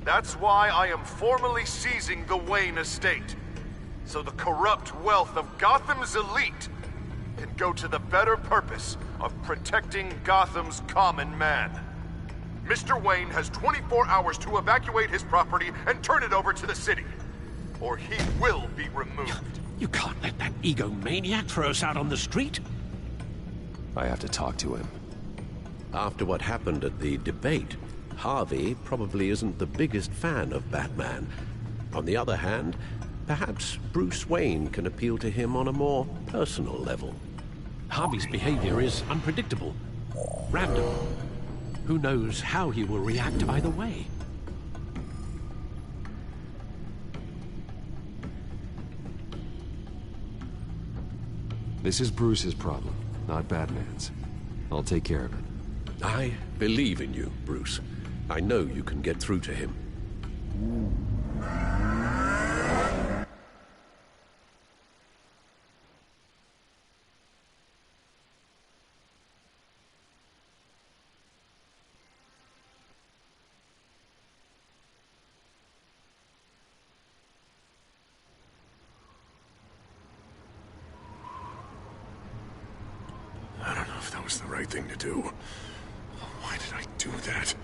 That's why I am formally seizing the Wayne estate, so the corrupt wealth of Gotham's elite can go to the better purpose of protecting Gotham's common man. Mr. Wayne has 24 hours to evacuate his property and turn it over to the city, or he will be removed. You can't let that egomaniac throw us out on the street. I have to talk to him. After what happened at the debate, Harvey probably isn't the biggest fan of Batman. On the other hand, perhaps Bruce Wayne can appeal to him on a more personal level. Harvey's behavior is unpredictable, random. Who knows how he will react either way? This is Bruce's problem, not Batman's. I'll take care of it. I believe in you, Bruce. I know you can get through to him. I don't know if that was the right thing to do. Why did I do that?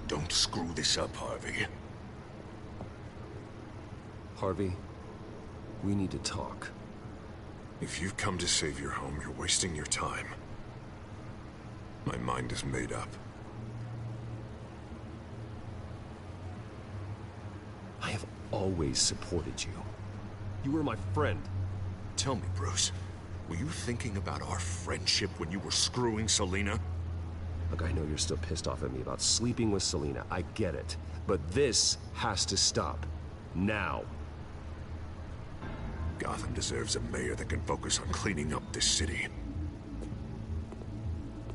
Don't screw this up, Harvey. Harvey, we need to talk. If you've come to save your home, you're wasting your time. My mind is made up. I have always supported you. You were my friend. Tell me, Bruce, were you thinking about our friendship when you were screwing Selina? Look, I know you're still pissed off at me about sleeping with Selina. I get it. But this has to stop. Now. Gotham deserves a mayor that can focus on cleaning up this city.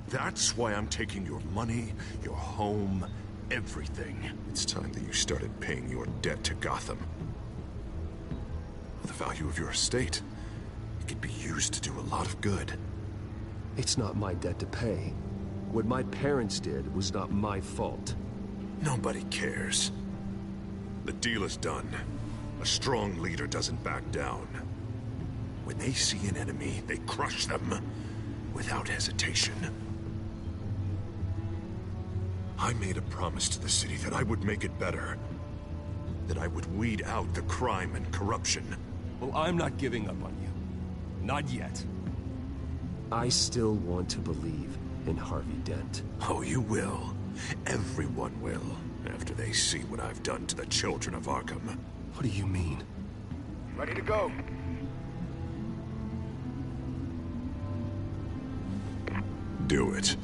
That's why I'm taking your money, your home, everything. It's time that you started paying your debt to Gotham. The value of your estate, it could be used to do a lot of good. It's not my debt to pay. What my parents did was not my fault. Nobody cares. The deal is done. A strong leader doesn't back down. When they see an enemy, they crush them without hesitation. I made a promise to the city that I would make it better. That I would weed out the crime and corruption. Well, I'm not giving up on you. Not yet. I still want to believe in Harvey Dent. Oh, you will. Everyone will, after they see what I've done to the children of Arkham. What do you mean? Ready to go. Do it.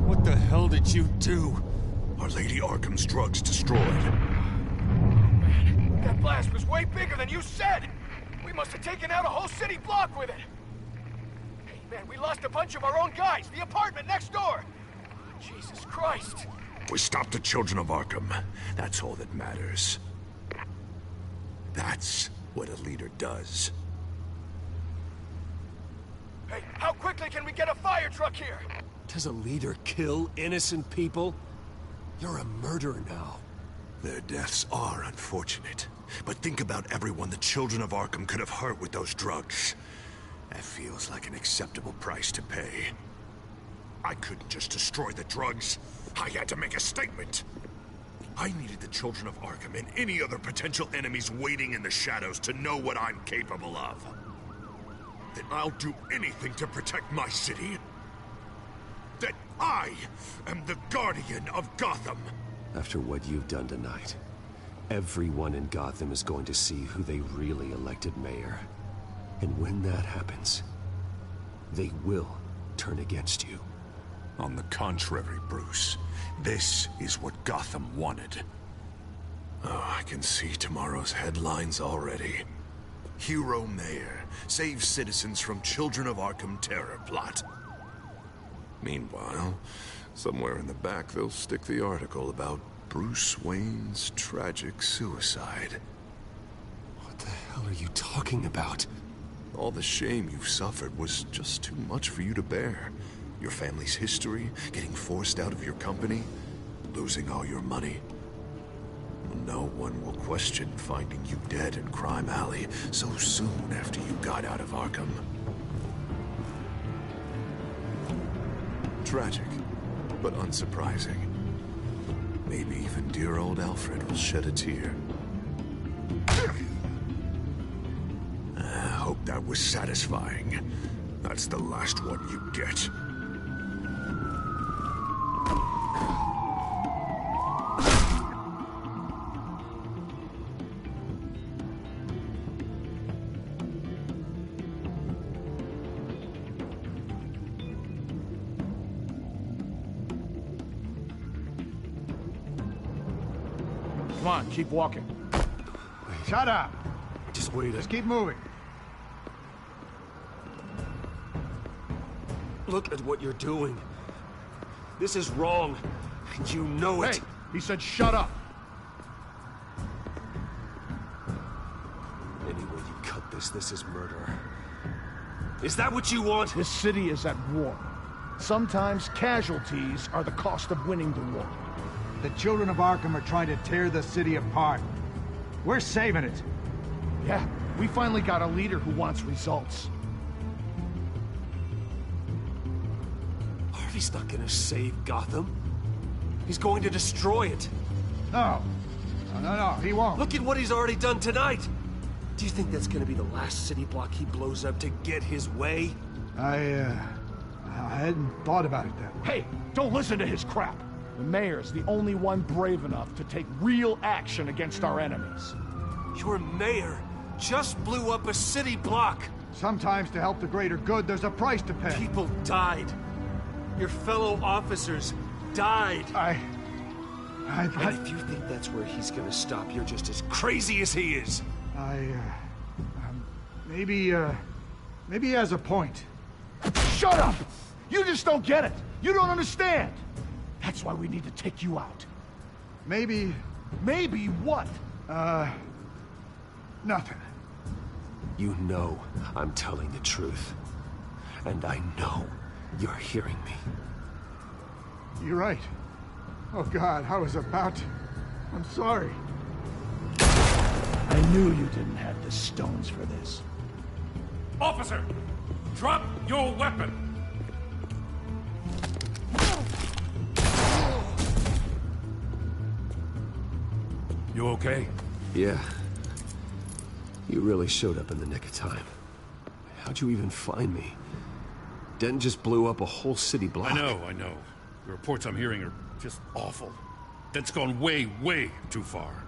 What the hell did you do? Are Lady Arkham's drugs destroyed? Man, that blast was way bigger than you said! We must have taken out a whole city block with it! Hey, man, we lost a bunch of our own guys! The apartment next door! Jesus Christ! We stopped the children of Arkham. That's all that matters. That's what a leader does. Hey, how quickly can we get a fire truck here? Does a leader kill innocent people? You're a murderer now. Their deaths are unfortunate. But think about everyone the children of Arkham could have hurt with those drugs. That feels like an acceptable price to pay. I couldn't just destroy the drugs. I had to make a statement. I needed the children of Arkham and any other potential enemies waiting in the shadows to know what I'm capable of. That I'll do anything to protect my city. That I am the guardian of Gotham. After what you've done tonight, everyone in Gotham is going to see who they really elected mayor. And when that happens, they will turn against you. On the contrary, Bruce, this is what Gotham wanted. Oh, I can see tomorrow's headlines already. Hero Mayor saves citizens from Children of Arkham terror plot. Meanwhile, somewhere in the back they'll stick the article about Bruce Wayne's tragic suicide. What the hell are you talking about? All the shame you've suffered was just too much for you to bear. Your family's history, getting forced out of your company, losing all your money. No one will question finding you dead in Crime Alley so soon after you got out of Arkham. Tragic, but unsurprising. Maybe even dear old Alfred will shed a tear. I hope that was satisfying. That's the last one you get. Come on, keep walking. Shut up! Just wait. Just keep moving. Look at what you're doing. This is wrong, and you know it. Hey, he said shut up. Any way you cut this is murder. Is that what you want? This city is at war. Sometimes casualties are the cost of winning the war. The children of Arkham are trying to tear the city apart. We're saving it. Yeah, we finally got a leader who wants results. Harvey's not gonna save Gotham. He's going to destroy it. No. No, he won't. Look at what he's already done tonight. Do you think that's gonna be the last city block he blows up to get his way? I hadn't thought about it that way. Hey, don't listen to his crap. The mayor's the only one brave enough to take real action against our enemies. Your mayor just blew up a city block. Sometimes to help the greater good, there's a price to pay. People died. Your fellow officers died. I And if you think that's where he's gonna stop, you're just as crazy as he is. Maybe he has a point. Shut up! You just don't get it. You don't understand. That's why we need to take you out. Maybe... Maybe what? Nothing. You know I'm telling the truth. And I know you're hearing me. You're right. Oh God, I was about to... I'm sorry. I knew you didn't have the stones for this. Officer! Drop your weapon! You okay? Yeah. You really showed up in the nick of time. How'd you even find me? Denton just blew up a whole city block. I know. The reports I'm hearing are just awful. Denton's gone way, way too far.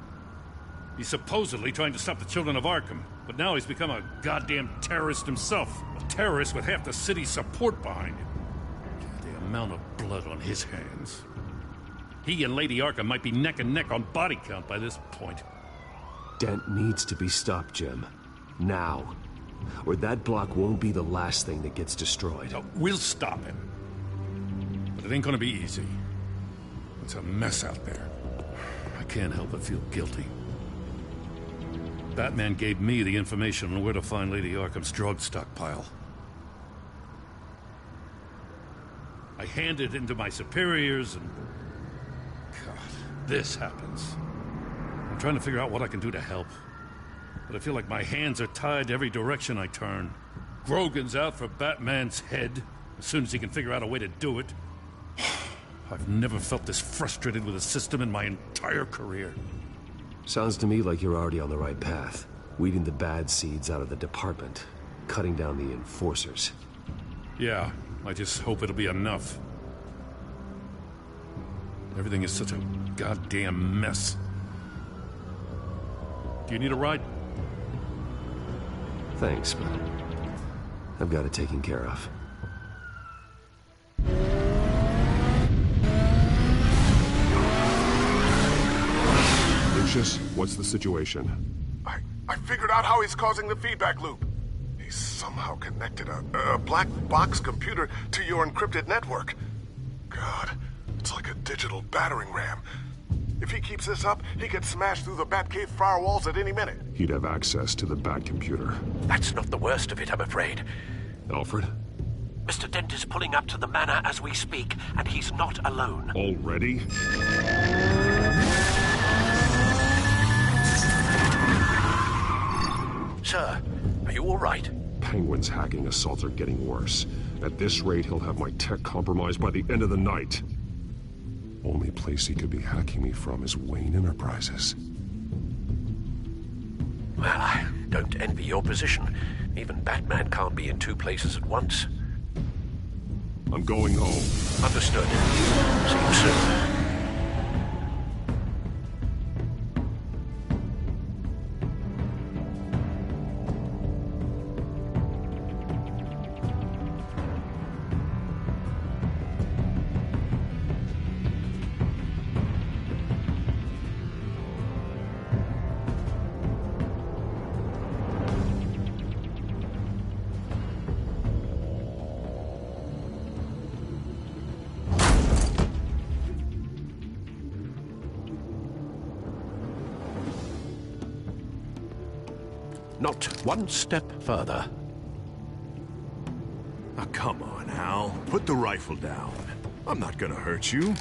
He's supposedly trying to stop the children of Arkham, but now he's become a goddamn terrorist himself. A terrorist with half the city's support behind him. The amount of blood on his hands. He and Lady Arkham might be neck and neck on body count by this point. Dent needs to be stopped, Jim. Now. Or that block won't be the last thing that gets destroyed. We'll stop him. But it ain't gonna be easy. It's a mess out there. I can't help but feel guilty. Batman gave me the information on where to find Lady Arkham's drug stockpile. I handed it into my superiors and... God, this happens. I'm trying to figure out what I can do to help. But I feel like my hands are tied every direction I turn. Grogan's out for Batman's head, as soon as he can figure out a way to do it. I've never felt this frustrated with a system in my entire career. Sounds to me like you're already on the right path. Weeding the bad seeds out of the department. Cutting down the enforcers. Yeah, I just hope it'll be enough. Everything is such a goddamn mess. Do you need a ride? Thanks, but I've got it taken care of. Lucius, what's the situation? I figured out how he's causing the feedback loop. He's somehow connected a black box computer to your encrypted network. God, it's like a digital battering ram. If he keeps this up, he could smash through the Batcave firewalls at any minute. He'd have access to the Bat computer. That's not the worst of it, I'm afraid. Alfred? Mr. Dent is pulling up to the manor as we speak, and he's not alone. Already? Sir, are you all right? Penguin's hacking assaults are getting worse. At this rate, he'll have my tech compromised by the end of the night. Only place he could be hacking me from is Wayne Enterprises. Well, I don't envy your position. Even Batman can't be in two places at once. I'm going home. Understood. See you soon. Not one step further. Oh, come on, Hal. Put the rifle down. I'm not gonna hurt you.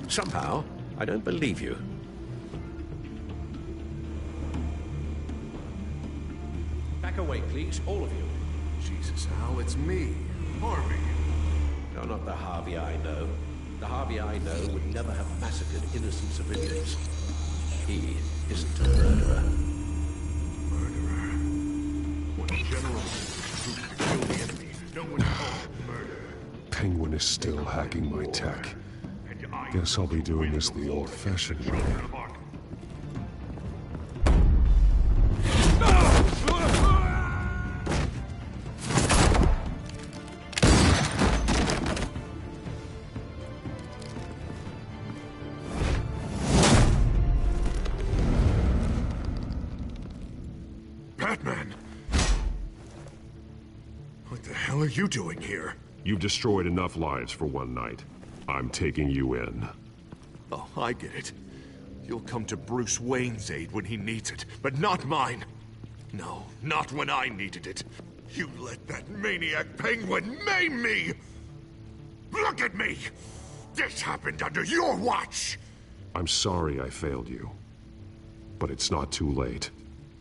Somehow, I don't believe you. Back away, please, all of you. Jesus, Hal, it's me, Harvey. You're not the Harvey I know. The Harvey I know would never have massacred innocent civilians. He isn't a murderer. Murderer? What general who could kill the enemy? No one calls murder. Penguin is still hacking my tech. Guess I'll be doing this the old-fashioned way. hell are you doing here? You've destroyed enough lives for one night. I'm taking you in. Oh, I get it. You'll come to Bruce Wayne's aid when he needs it, but not mine. No, not when I needed it. You let that maniac penguin maim me! Look at me! This happened under your watch! I'm sorry I failed you. But it's not too late.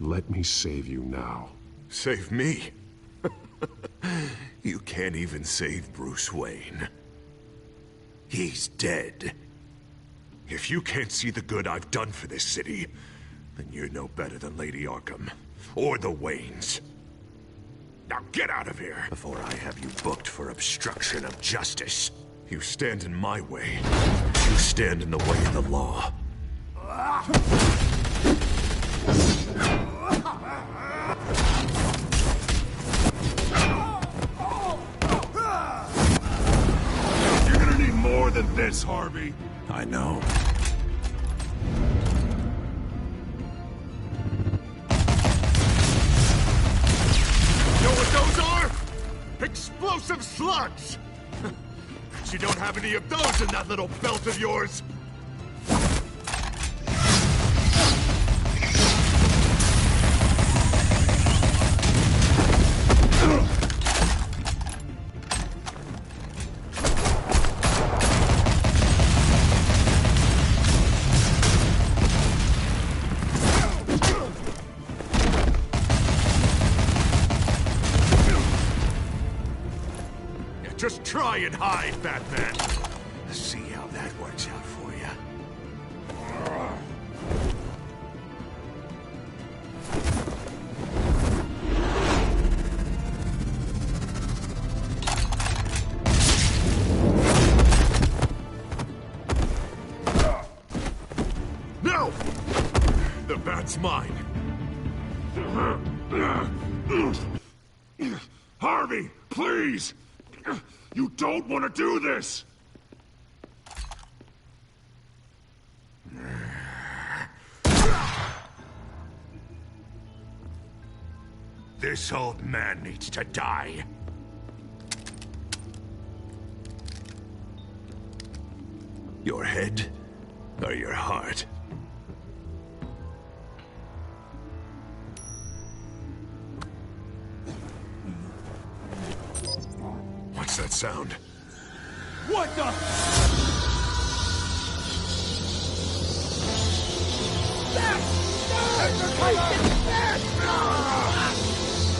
Let me save you now. Save me? You can't even save Bruce Wayne. He's dead. If you can't see the good I've done for this city, then you're no better than Lady Arkham. Or the Waynes. Now get out of here! Before I have you booked for obstruction of justice. You stand in my way. You stand in the way of the law. You're gonna need more than this, Harvey. I know. Know what those are? Explosive slugs! Bet you don't have any of those in that little belt of yours! Just try and hide, Batman. See how that works out for you. No! The bat's mine. Harvey, please! You don't want to do this! This old man needs to die. Your head or your heart? What's that sound? What the?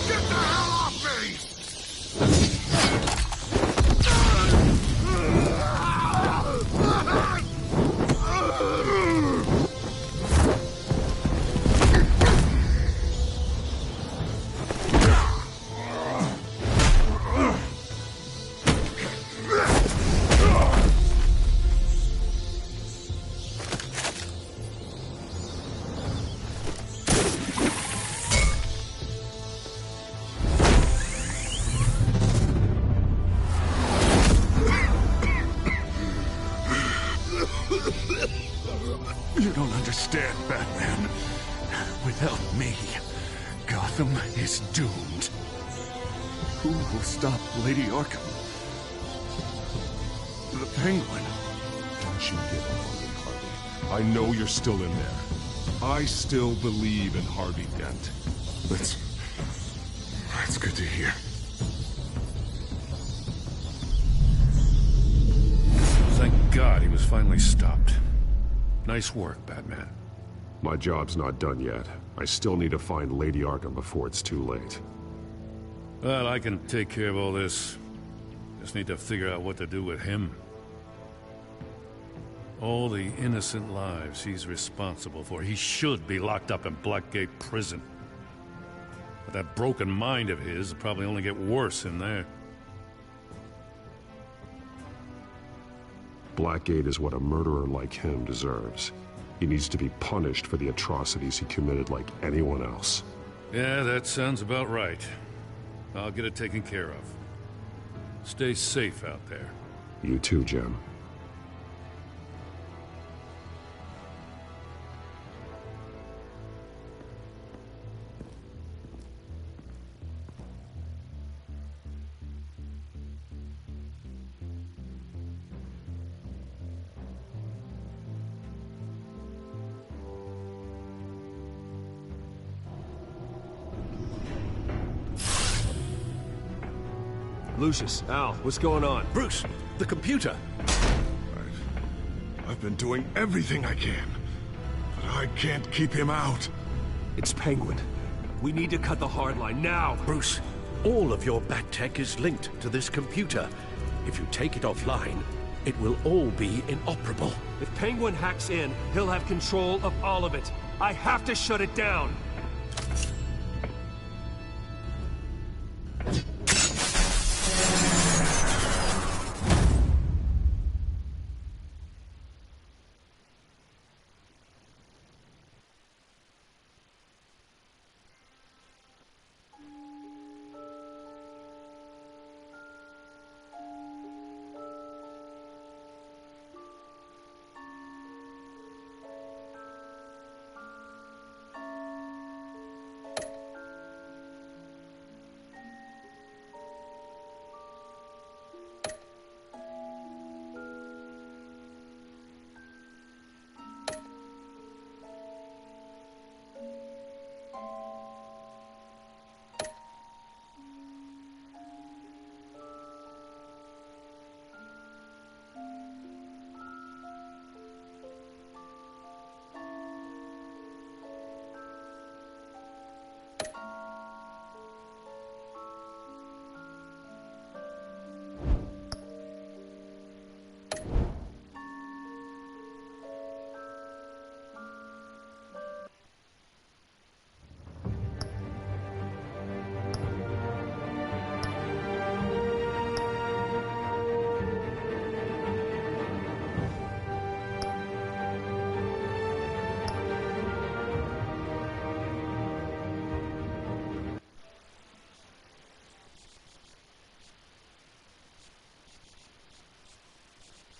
Get the hell off me! You don't understand, Batman. Without me, Gotham is doomed. Who will stop Lady Arkham? The Penguin. Don't you give up on me, Harvey. I know you're still in there. I still believe in Harvey Dent. That's good to hear. Thank God he was finally stopped. Nice work, Batman. My job's not done yet. I still need to find Lady Arkham before it's too late. Well, I can take care of all this. Just need to figure out what to do with him. All the innocent lives he's responsible for. He should be locked up in Blackgate Prison. But that broken mind of his will probably only get worse in there. Blackgate is what a murderer like him deserves. He needs to be punished for the atrocities he committed like anyone else. Yeah, that sounds about right. I'll get it taken care of. Stay safe out there. You too, Jim. Lucius, Al, what's going on? Bruce, the computer. I've been doing everything I can, but I can't keep him out. It's Penguin. We need to cut the hard line now. Bruce, all of your bat tech is linked to this computer. If you take it offline, it will all be inoperable. If Penguin hacks in, he'll have control of all of it. I have to shut it down.